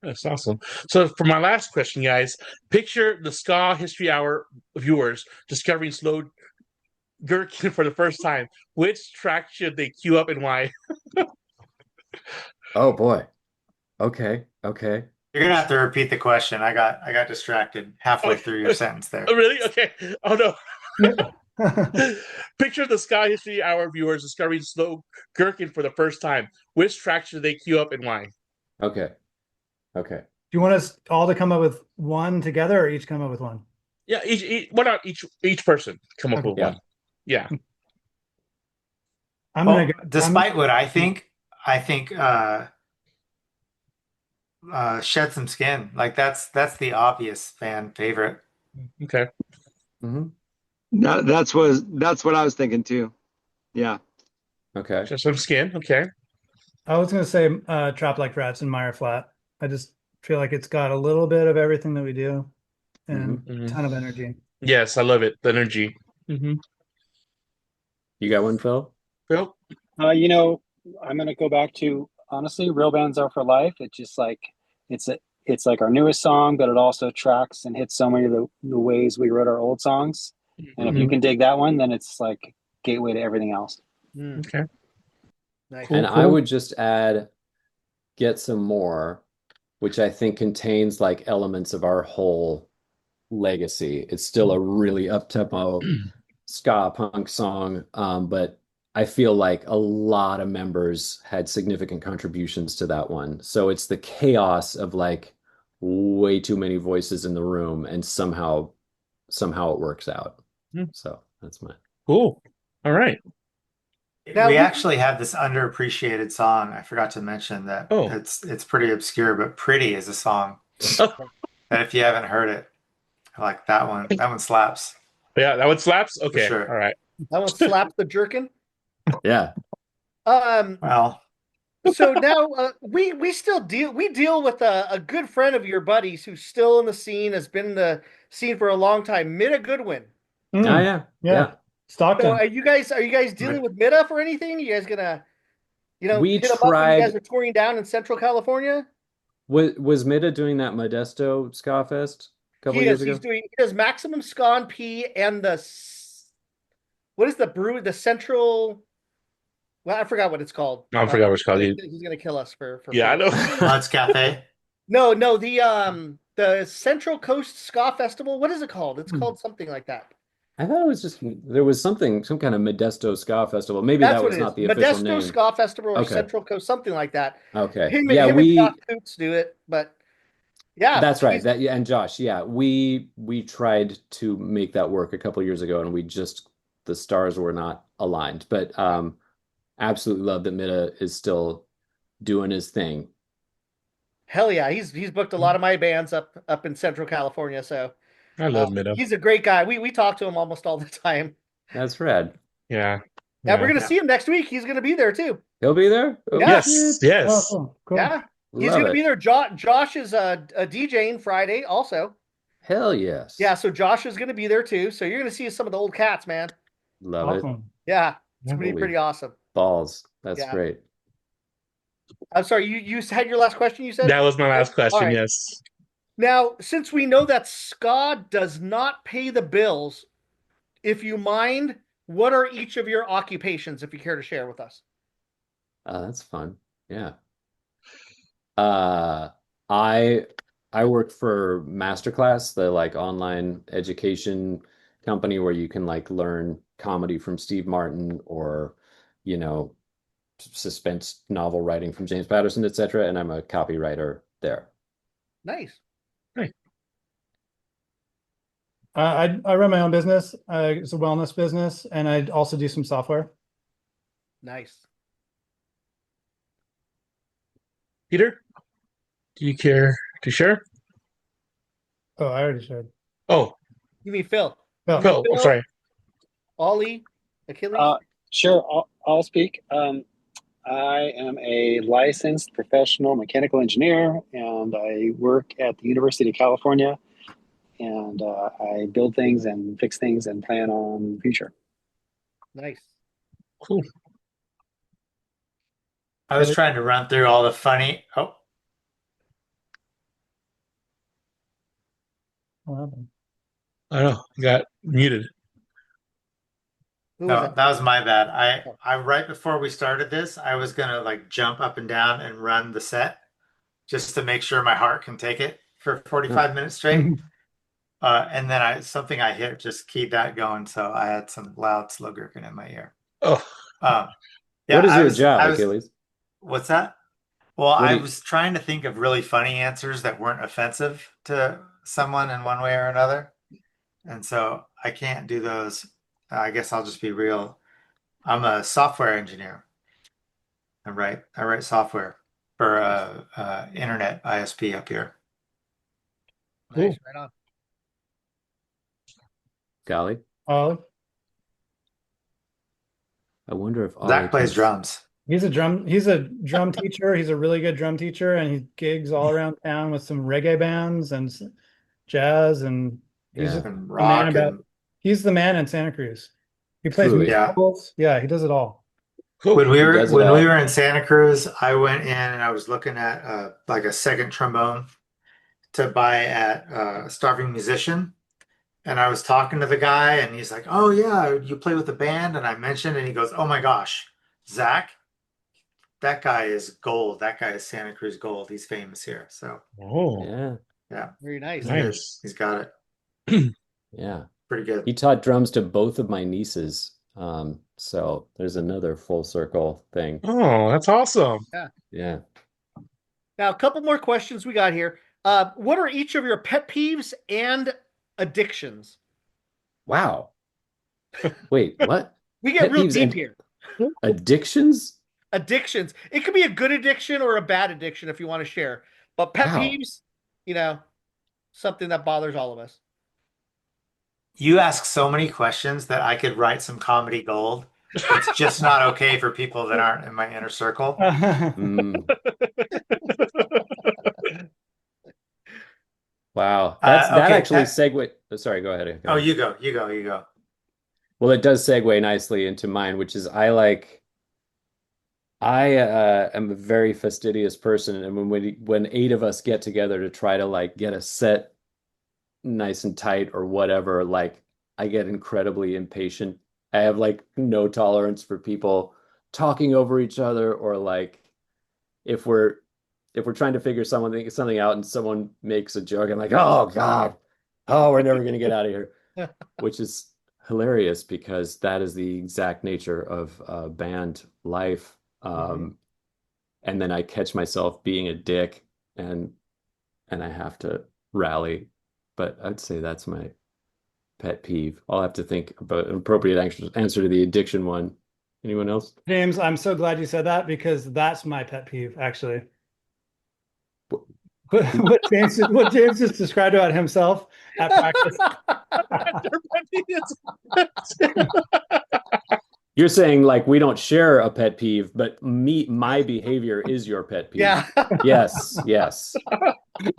That's awesome. So for my last question, guys, picture the Ska History Hour viewers discovering Slow Gherkin for the first time. Which track should they queue up and why? Oh boy. Okay. You're gonna have to repeat the question. I got distracted halfway through your sentence there. Oh, really? Okay. Oh no. Picture the Ska History Hour viewers discovering Slow Gherkin for the first time. Which track should they queue up and why? Okay. Do you want us all to come up with one together or each come up with one? Yeah, why not each person come up Okay. with one? Yeah. I'm gonna go. Despite what I think Shed Some Skin. Like that's the obvious fan favorite. Okay. Mm-hmm. No, that's what I was thinking too. Yeah. Okay. Just some skin. Okay. I was gonna say Trap Like Rats and Meyer Flat. I just feel like it's got a little bit of everything that we do and Mhm. a ton of energy. Yes, I love it. The energy. You got one, Phil? Phil? You know, I'm gonna go back to honestly, real bands are for life. It's just like it's like our newest song, but it also tracks and hits so many of the ways we wrote our old songs. And if you can dig that one, then it's like gateway to everything else. Okay. Nice. And I would just add Get Some More, which I think contains like elements of our whole legacy. It's still a really up-tempo ska punk song, but I feel like a lot of members had significant contributions to that one. So it's the chaos of like way too many voices in the room, and somehow it works out. So that's my Cool. All right. Now we we- actually have this underappreciated song. I forgot to mention that Oh. it's pretty obscure, but "Pretty" is a song that if you haven't heard it, like that one slaps. Yeah, that one slaps. Okay. sure. All right. That one slaps the jerkin. yeah. Well, So now we still deal with a good friend of your buddies who's still in the scene, has been in the scene for a long time, Mida Goodwin. Mm, Ah, yeah. yeah. Stockton. So are you guys dealing with Mida for anything? You guys gonna We hit them up when you tried- guys are touring down in Central California? Was Mida doing that Modesto Ska Fest a couple years ago? He does Maximum Ska and P and what is the Central. Well, I forgot what it's called. I forgot what it's called. He's gonna kill us for Yeah, I know. Lunch Cafe. No, the Central Coast Ska Festival. What is it called? It's called something like that. I thought it was just there was some kind of Modesto Ska Festival. Maybe That's that what was it not is. the official Modesto name. Ska Festival or Okay. Central Coast, something like that. Okay. Him Yeah, and Josh Coots do it, but yeah, That's right. he's- That yeah, and Josh, yeah, we tried to make that work a couple years ago, and the stars were not aligned. But absolutely love that Mida is still doing his thing. hell yeah, he's booked a lot of my bands up in Central California. So I love Mida. he's a great guy. We talk to him almost all the time. That's rad. Yeah. Yeah, we're gonna Yeah. see him next week. He's gonna be there too. He'll be there? Oh, Yeah. Yes. Yes. Oh, cool. Yeah, he's Love gonna be it. there. Josh is a DJing Friday also. Hell yes. Yeah, so Josh is gonna be there too. So you're gonna see some of the old cats, man. Love it. Awesome. Yeah, it's gonna be Holy pretty awesome. balls. That's Yeah. great. I'm sorry, you had your last question. You said That was my last question. All right. Yes. Now, since we know that ska does not pay the bills, if you mind, what are each of your occupations, if you care to share with us? That's fun. Yeah. I work for Masterclass, the like online education company where you can like learn comedy from Steve Martin or, you know, suspense novel writing from James Patterson, etc. And I'm a copywriter there. Nice. I run my own business. It's a wellness business, and I also do some software. Nice. Peter, do you care to share? Oh, I already shared. Oh, You mean Phil? Phil. Phil. I'm sorry. Ollie? Achilles? Sure, I'll speak. I am a licensed professional mechanical engineer, and I work at the University of California. And I build things and fix things and plan on the future. Nice. Cool. I was trying to run through all the funny. Oh, What happened? I know. You got muted. Who was no, it? that was my bad. I right before we started this, I was gonna like jump up and down and run the set just to make sure my heart can take it for 45 minutes straight. And then something I hit just keyed that going, so I had some loud Slow Gherkin in my ear. Oh, Yeah, What is I your was- job, I was- Achilles? What's that? Well, What do I you- was trying to think of really funny answers that weren't offensive to someone in one way or another. And so I can't do those. I guess I'll just be real. I'm a software engineer. I write software for internet ISP up here. Nice. Right on. Golly. Ollie. I wonder if Ollie Zach plays can- drums. He's a drum teacher. He's a really good drum teacher, and he gigs all around town with some reggae bands and jazz, and he's Yeah. just And the rock man and he's the man in Santa Cruz. He plays Truly. Yeah. musicals. Yeah, he does it all. Cool. When we He were does it when we all. were in Santa Cruz, I went in and I was looking at like a second trombone to buy at Starving Musician. And I was talking to the guy and he's like, "Oh yeah, you play with the band?" And I mentioned and he goes, "Oh my gosh, Zach, that guy is gold. That guy is Santa Cruz gold. He's famous here." So Oh, Yeah, yeah, Very nice. he's good. nice. He's got it. yeah. Pretty good. He taught drums to both of my nieces. So there's another full circle thing. Oh, that's awesome. Yeah. Now, a couple more questions we got here. What are each of your pet peeves and addictions? Wow. Wait, what? We get Pet real peeves deep and here. addictions? Addictions. It could be a good addiction or a bad addiction if you want to share. But pet Wow. peeves, something that bothers all of us. You ask so many questions that I could write some comedy gold. It's just not okay for people that aren't in my inner circle. Mm, wow. That Okay, actually segue. Sorry, go ahead. Go oh, ahead. you go, you go, you go. Well, it does segue nicely into mine, which is I am a very fastidious person, and when eight of us get together to try to like get a set nice and tight or whatever, like I get incredibly impatient. I have like no tolerance for people talking over each other or like if we're if we're trying to figure something out and someone makes a joke, I'm like, oh God, oh, we're never gonna get out of here, which is hilarious because that is the exact nature of band life. And then I catch myself being a dick and I have to rally. But I'd say that's my pet peeve. I'll have to think about an appropriate answer to the addiction one. Anyone else? James, I'm so glad you said that because that's my pet peeve, actually. What James just described about himself at practice. You're saying like we don't share a pet peeve, but my behavior is your pet peeve. Yeah. Yes, yes.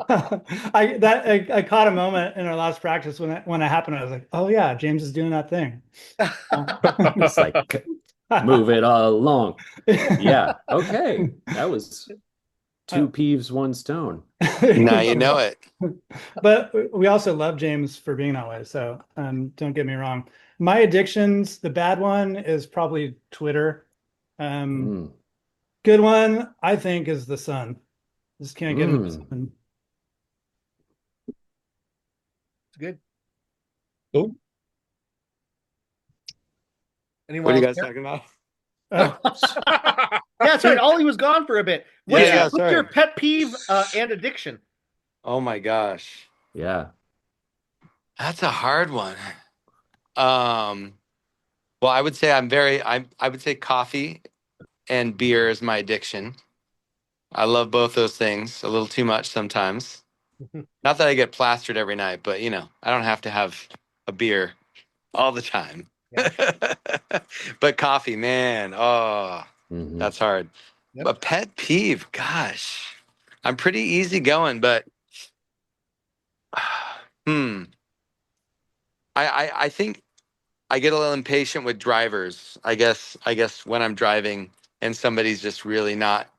I caught a moment in our last practice when it happened. I was like, oh yeah, James is doing that thing. It's like move it along. Yeah. Okay. That was two peeves, one stone. Now you know it. But we also love James for being that way. So don't get me wrong. My addictions, the bad one is probably Twitter. Mm. Good one, I think, is the sun. Just can't get enough Mm. sun. It's good. Oh, Anyone What are you else guys here? talking about? Yeah, that's right. Ollie was gone for a bit. What's, Yeah, what's your sorry. pet peeve and addiction? Oh my gosh. Yeah. That's a hard one. Well, I would say I would say coffee and beer is my addiction. I love both those things a little too much sometimes. Not that I get plastered every night, but I don't have to have a beer all the time. But coffee, man, oh, Mhm. that's hard. Yep. A pet peeve, gosh. I'm pretty easygoing, but I think I get a little impatient with drivers. I guess when I'm driving and somebody's just really not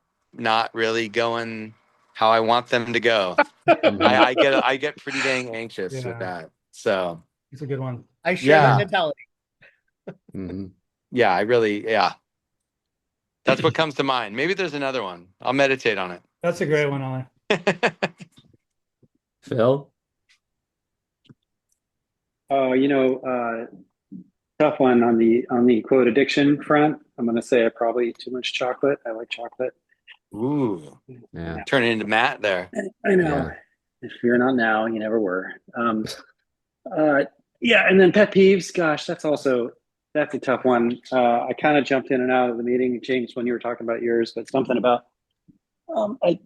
really going how I want them to go. Mhm. I get pretty dang anxious with Yeah, that. So it's a good one. I share that yeah, mentality. Mhm. yeah, yeah. That's what comes to mind. Maybe there's another one. I'll meditate on That's a great one, Ollie. it. Phil? Tough one on the quote addiction front. I'm going to say I probably eat too much chocolate. I like chocolate. Ooh, Yeah. turning into Matt there. I know. Yeah. If you're not now, you never were. Yeah, and then pet peeves. Gosh, that's a tough one. I kind of jumped in and out of the meeting, James, when you were talking about yours, but something about I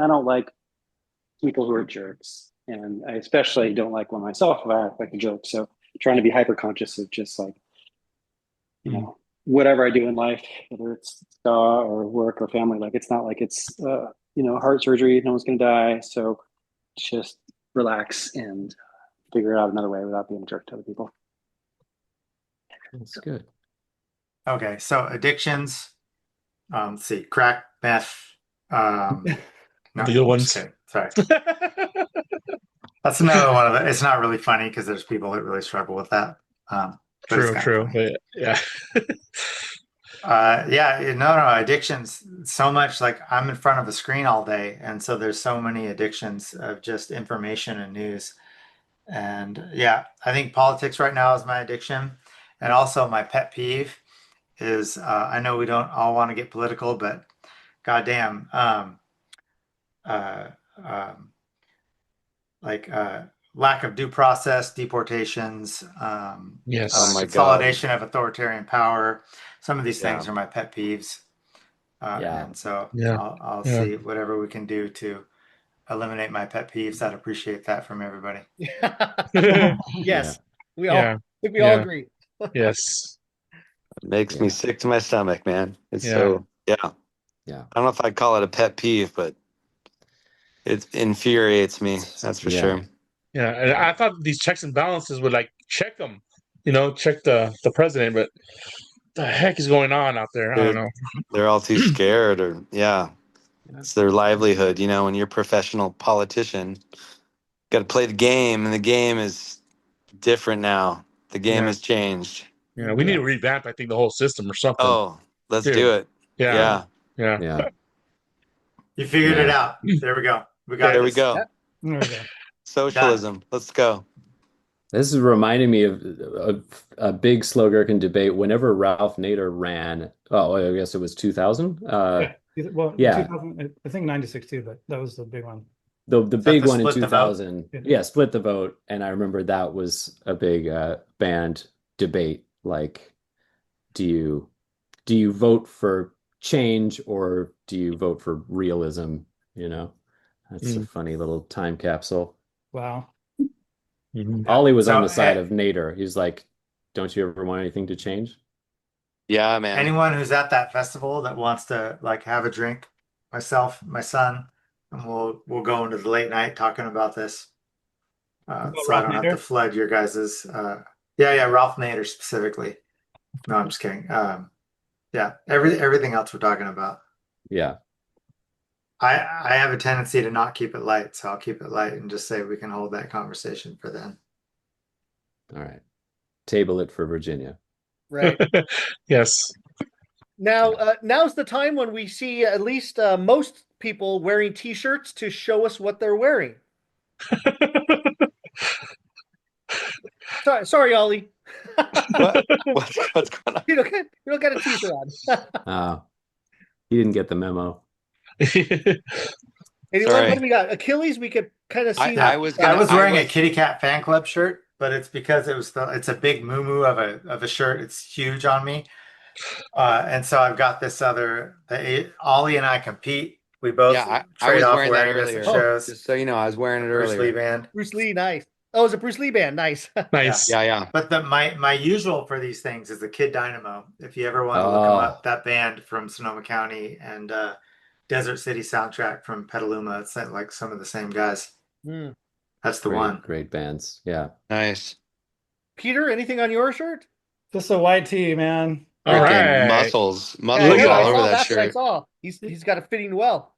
don't like people who are jerks, and I especially don't like when myself if I act like a jerk. So trying to be hyper conscious of just like whatever I do in life, whether it's or work or family, like it's not like it's heart surgery, no one's gonna die. So just relax and figure out another way without being a jerk to other people. That's good. Okay, so addictions. Let's see, crack, meth. No, The good I'm ones. just kidding. Sorry. That's another one of it. It's not really funny because there's people that really struggle with that. But it's kind of funny. But yeah. No, addictions so much. Like I'm in front of a screen all day, and so there's so many addictions of just information and news. And yeah, I think politics right now is my addiction, and also my pet peeve is I know we don't all want to get political, but goddamn, uh, um, like lack of due process, deportations, Yes. Oh my God. consolidation of authoritarian power. Some of these things Yeah. are my pet peeves. Yeah. And so Yeah. I'll Yeah. see whatever we can do to eliminate my pet peeves. I'd appreciate that from everybody. Yes, we all Yeah. I think we all Yeah. agree. Yes. It makes me Yeah. sick to my stomach, man. It's Yeah. so, yeah. Yeah. I don't know if I'd call it a pet peeve, but it infuriates me. That's for Yeah. sure. Yeah. And I thought these checks and balances would like check them, check the president, but the heck is going on out there? I don't know. They're all too scared, or Yeah. it's their livelihood. When you're a professional politician, got to play the game, and the game is different now. The game Yeah. has changed. Yeah. We need to revamp, I think, the whole system or something. Oh, let's Dude. do it. Yeah. Yeah. Yeah. Yeah. You figured Yeah. it out. There we go. We got There we this. go. Yep. There we go. Socialism. Let's go. This is reminding me of a big Slow Gherkin debate whenever Ralph Nader ran. Oh, I guess it was 2000. Well, yeah. 2000, I think 96 too, but that was the big one. The big the one in split the vote? 2000. Yeah, split the vote. And I remember that was a big band debate. Like, do you vote for change or do you vote for realism? That's a funny little time capsule. Wow. Ollie was on So, the side of Nader. He's like, don't you ever want anything to change? Yeah, man. anyone who's at that festival that wants to like have a drink, myself, my son, and we'll go into the late night talking about this. So I Ralph don't have Nader? to flood your guys's Ralph Nader specifically. No, I'm just kidding. Everything else we're talking about. Yeah. I have a tendency to not keep it light, so I'll keep it light and just say we can hold that conversation for then. All right. Table it for Virginia. Right. Yes. Now, now's the time when we see at least most people wearing T-shirts to show us what they're wearing. Sorry, Ollie. What's going on? You don't got a T-shirt on. He didn't get the memo. Anyone, Sorry. what do we got? Achilles, we could kind of see. I was wearing a Kitty Cat fan club shirt, but it's because it's a big moo of a shirt. It's huge on me. And so I've got this Ollie and I compete. We both I trade was off wearing that wearing this at earlier. shows. Just so you know, I was wearing it Bruce Lee earlier. band. Bruce Lee, nice. Oh, it's a Bruce Lee band, nice. Nice. Yeah. But my usual for these things is the Kid Dynamo. If you ever want to look them up, that band from Sonoma County and Desert City soundtrack from Petaluma. It's like some of the same guys. Mm. That's the one. Great bands. Yeah. Nice. Peter, anything on your shirt? Just a white tee, man. All Freaking right. muscles Yeah, all I over saw that I shirt. saw. He's got it fitting well.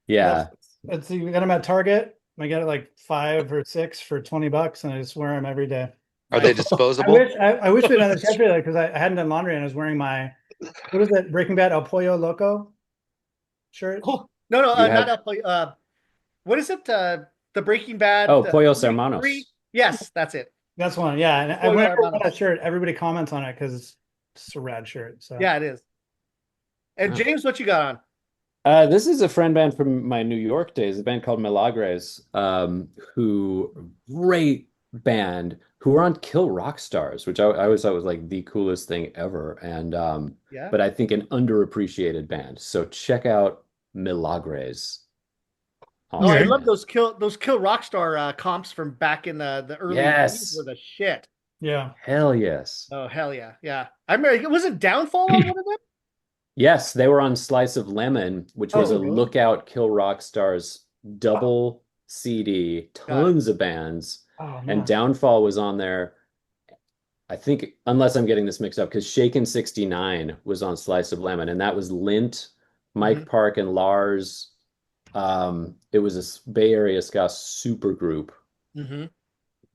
Yeah. Let's see. We got them at Target. I get it like 5 or 6 for $20, and I just wear them every day. Are they I disposable? wish we had another shirt there because I hadn't done laundry and I was wearing my what is that Breaking Bad El Pollo Loco shirt? Oh, no, You not have- what is it? The Breaking Bad. Oh, Pollos Hermanos. Yes, that's it. That's one. Yeah, and Pollo whenever I wear Hermanos. that shirt, everybody comments on it because it's just a rad shirt. So Yeah, it is. And James, what you got on? This is a friend band from my New York days, a band called Milagres, who great band who were on Kill Rock Stars, which I always thought was like the coolest thing ever. And Yeah. but I think an underappreciated band. So check out Milagres. Oh, I Awesome love band. those Kill Rockstar comps from back in the early Yes. 80s were the shit. yeah. Hell yes. Oh hell yeah, yeah. I remember. Was it Downfall on one of them? Yes, they were on Slice of Lemon, which was Oh, a really? Lookout Kill Rock Stars double CD, tons of bands. Oh And man. Downfall was on there. I think, unless I'm getting this mixed up, because Shaken 69 was on Slice of Lemon, and that was Lint, Mike Park, and Lars. It was a Bay Area ska super group. Mm-hmm.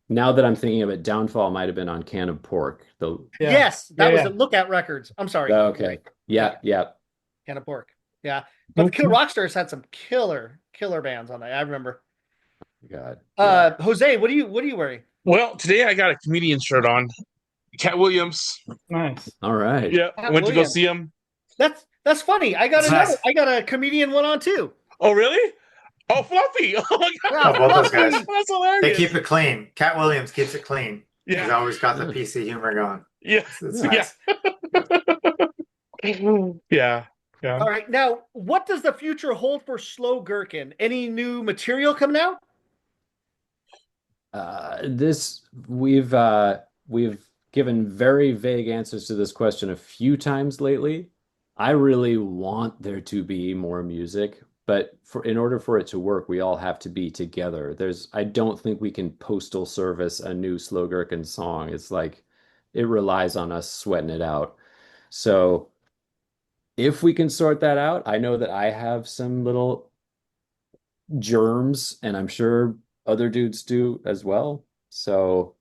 Now that I'm thinking of it, Downfall might have been on Can of Pork. Yes, that Yeah, was yeah. the Lookout Records. I'm sorry. Okay. Yeah, yeah. Can of Pork. Yeah. But the Kill Rock Stars had some killer bands on that. I remember. God. Yeah. Jose, what are you wearing? Well, today I got a comedian shirt on. Cat Williams. Nice. All right. Yeah, Cat went to go Williams. see him. That's funny. I got That's another. nice. I got a comedian one on too. Oh, really? Oh, Fluffy! Oh my god, Yeah, both those Fluffy. guys. that's They hilarious. keep it clean. Cat Williams keeps it clean. He's Yeah, always got the PC humor going. yeah, It's yeah, nice. yeah, yeah. All right. Now, what does the future hold for Slow Gherkin? Any new material coming out? We've given very vague answers to this question a few times lately. I really want there to be more music, but in order for it to work, we all have to be together. I don't think we can postal service a new Slow Gherkin song. It's like it relies on us sweating it out. So if we can sort that out, I know that I have some little germs, and I'm sure other dudes do as well. So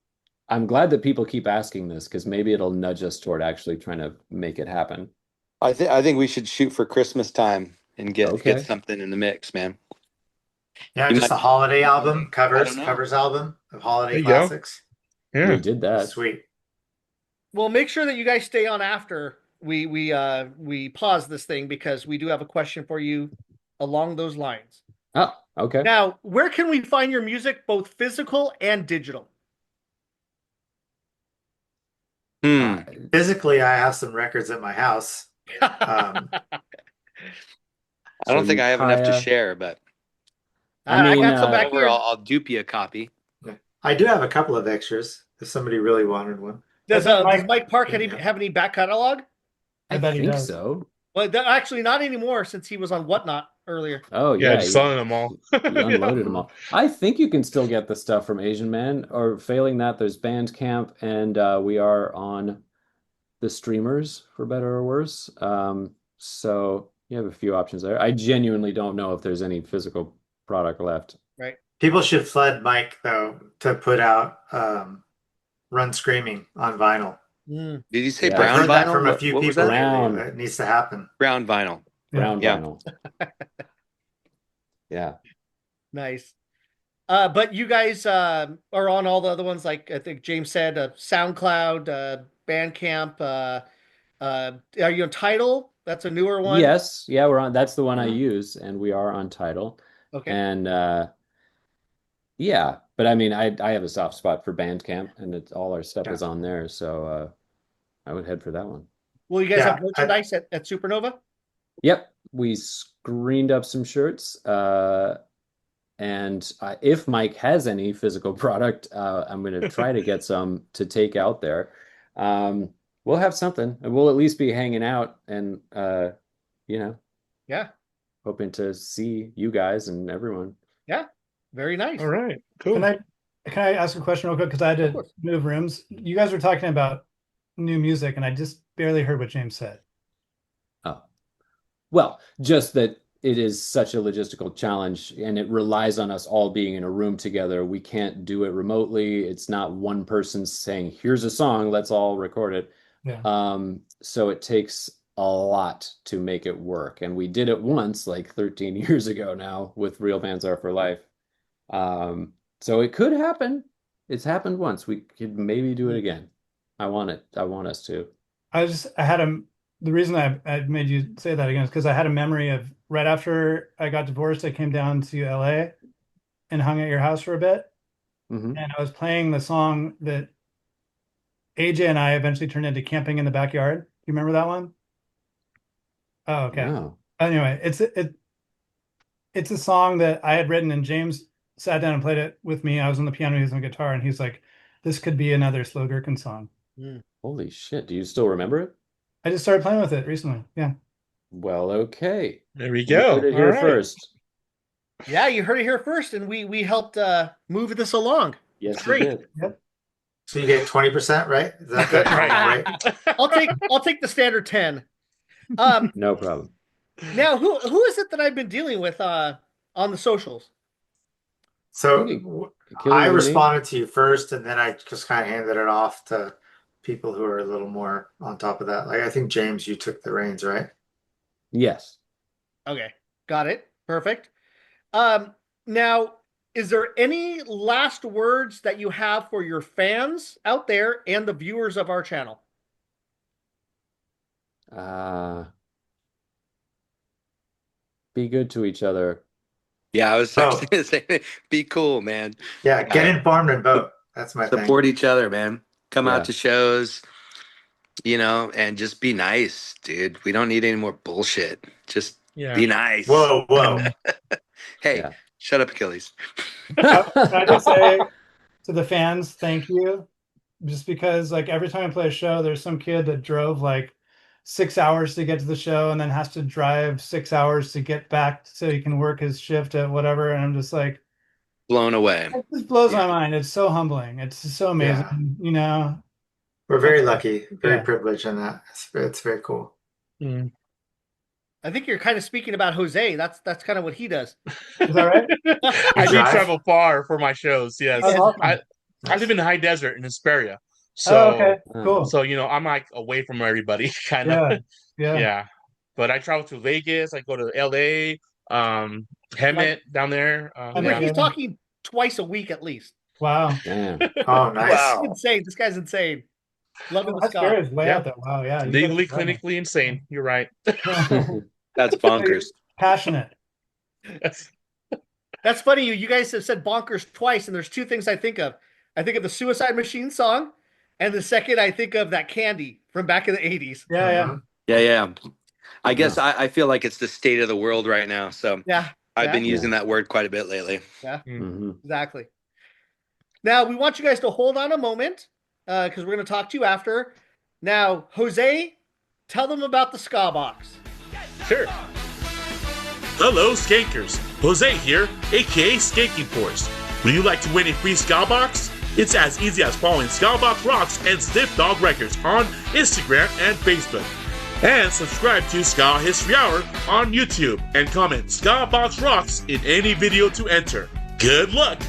I'm glad that people keep asking this because maybe it'll nudge us toward actually trying to make it happen. I think we should shoot for Christmas time and get Okay. something in the mix, man. Yeah, You just might- a holiday album, I covers don't know. album of holiday There you go. classics. We Yeah. did that. Sweet. Well, make sure that you guys stay on after we pause this thing because we do have a question for you along those lines. Oh, okay. Now, where can we find your music, both physical and digital? Physically, I have some records at my house. I don't think I have enough to Kaya- share, but I mean, got some back over, here. I'll dupe you a copy. I do have a couple of extras if somebody really wanted one. Does Mike Park Yeah. have any back catalog? I bet he think does. so. Well, actually, not anymore since he was on Whatnot earlier. Oh, Yeah, yeah. just selling them all. You unloaded them all. I think you can still get the stuff from Asian Man, or failing that, there's Bandcamp, and we are on the streamers, for better or worse. So you have a few options there. I genuinely don't know if there's any physical product left. Right. People should flood Mike though to put out Run Screaming on vinyl. Mm. Did you say Yeah. I've brown heard that vinyl? from a What few was people that? Brown. lately. It needs to happen. Brown vinyl. Brown Yeah. vinyl. Yeah. Nice. But you guys are on all the other ones, like I think James said, SoundCloud, Bandcamp. Are you on Tidal? That's a newer one. Yes. Yeah, we're on. That's the one I use, and we are on Tidal. Okay. And yeah, but I mean, I have a soft spot for Bandcamp, and all our stuff is on there, so I would head for that one. Well, you guys Yeah, have merchandise at Supernova? Yep, we screened up some shirts, and if Mike has any physical product, I'm going to try to get some to take out there. We'll have something, and we'll at least be hanging out, and Yeah. hoping to see you guys and everyone. Yeah. Very nice. All right, cool. Can I ask a question real quick? Because I had Of to course. move rooms. You guys were talking about new music, and I just barely heard what James said. Oh, well, just that it is such a logistical challenge and it relies on us all being in a room together. We can't do it remotely. It's not one person saying, here's a song, let's all record it. Yeah. So it takes a lot to make it work. And we did it once, like 13 years ago now, with Real Bands Are for Life. So it could happen. It's happened once. We could maybe do it again. I want it. I want us to. The reason I made you say that again is because I had a memory of right after I got divorced, I came down to LA and hung at your house for a bit. Mhm. And I was playing the song that AJ and I eventually turned into Camping in the Backyard. You remember that one? Oh, okay. No. Anyway, it's a song that I had written, and James sat down and played it with me. I was on the piano, he was on the guitar, and he's like, this could be another Slow Gherkin song. Holy shit. Do you still remember it? I just started playing with it recently. Yeah. Well, okay. There we You go. heard it All here right. first. Yeah, you heard it here first, and we helped move this along. Yes, you Great. did. Yep. So you get 20%, right? Is that the Right. right? I'll take the standard 10. Um, No problem. now who is it that I've been dealing with on the socials? So Achilles I and me? responded to you first, and then I just kind of handed it off to people who are a little more on top of that. Like I think James, you took the reins, right? Yes. Okay, got it. Perfect. Now, is there any last words that you have for your fans out there and the viewers of our channel? Be good to each other. Yeah, I was Oh. gonna say, be cool, man. Yeah, get informed and vote. That's my thing. Support each other, man. Come Yeah. out to shows, and just be nice, dude. We don't need any more bullshit. Just Yeah. be nice. Whoa, whoa. Hey, Yeah. shut up, Achilles. Can I just say to the fans, thank you. Just because like every time I play a show, there's some kid that drove like 6 hours to get to the show and then has to drive 6 hours to get back so he can work his shift at whatever. And I'm just like, Blown away. it just blows my mind. It's so humbling. It's so amazing, We're very lucky, very Yeah. privileged in that. It's very cool. Mm. I think you're kind of speaking about Jose. That's kind of what he does. Is that right? I do drive? travel far for my shows. Yes, That's awesome. I live in the high desert in Hesperia, Oh, so okay, cool. so I'm like away from everybody, kind of. Yeah. Yeah, but I travel to Vegas. I go to LA, Hemet down there. I mean, Yeah. he's talking twice a week at least. Wow. Damn. Oh, nice. Wow. Insane. This guy's insane. Loving the That's ska. fair. It's way Yeah. out there. Wow. Yeah. you Legally, guys are clinically insane. You're right. That's bonkers. passionate. That's funny. You guys have said bonkers twice, and there's two things I think of. I think of the Suicide Machine song, and the second I think of that candy from back in the 80s. Yeah. Yeah. I guess I feel like it's the state of the world right now. So Yeah. I've been Yeah. using that word quite a bit lately. Mhm. Exactly. Now, we want you guys to hold on a moment because we're going to talk to you after. Now, Jose, tell them about the Ska Box. Sure. Hello, Skankers. Jose here, aka Skanking Force. Would you like to win a free Ska Box? It's as easy as following Ska Box Rocks and Sniff Dog Records on Instagram and Facebook. And subscribe to Ska History Hour on YouTube and comment Ska Box Rocks in any video to enter. Good luck!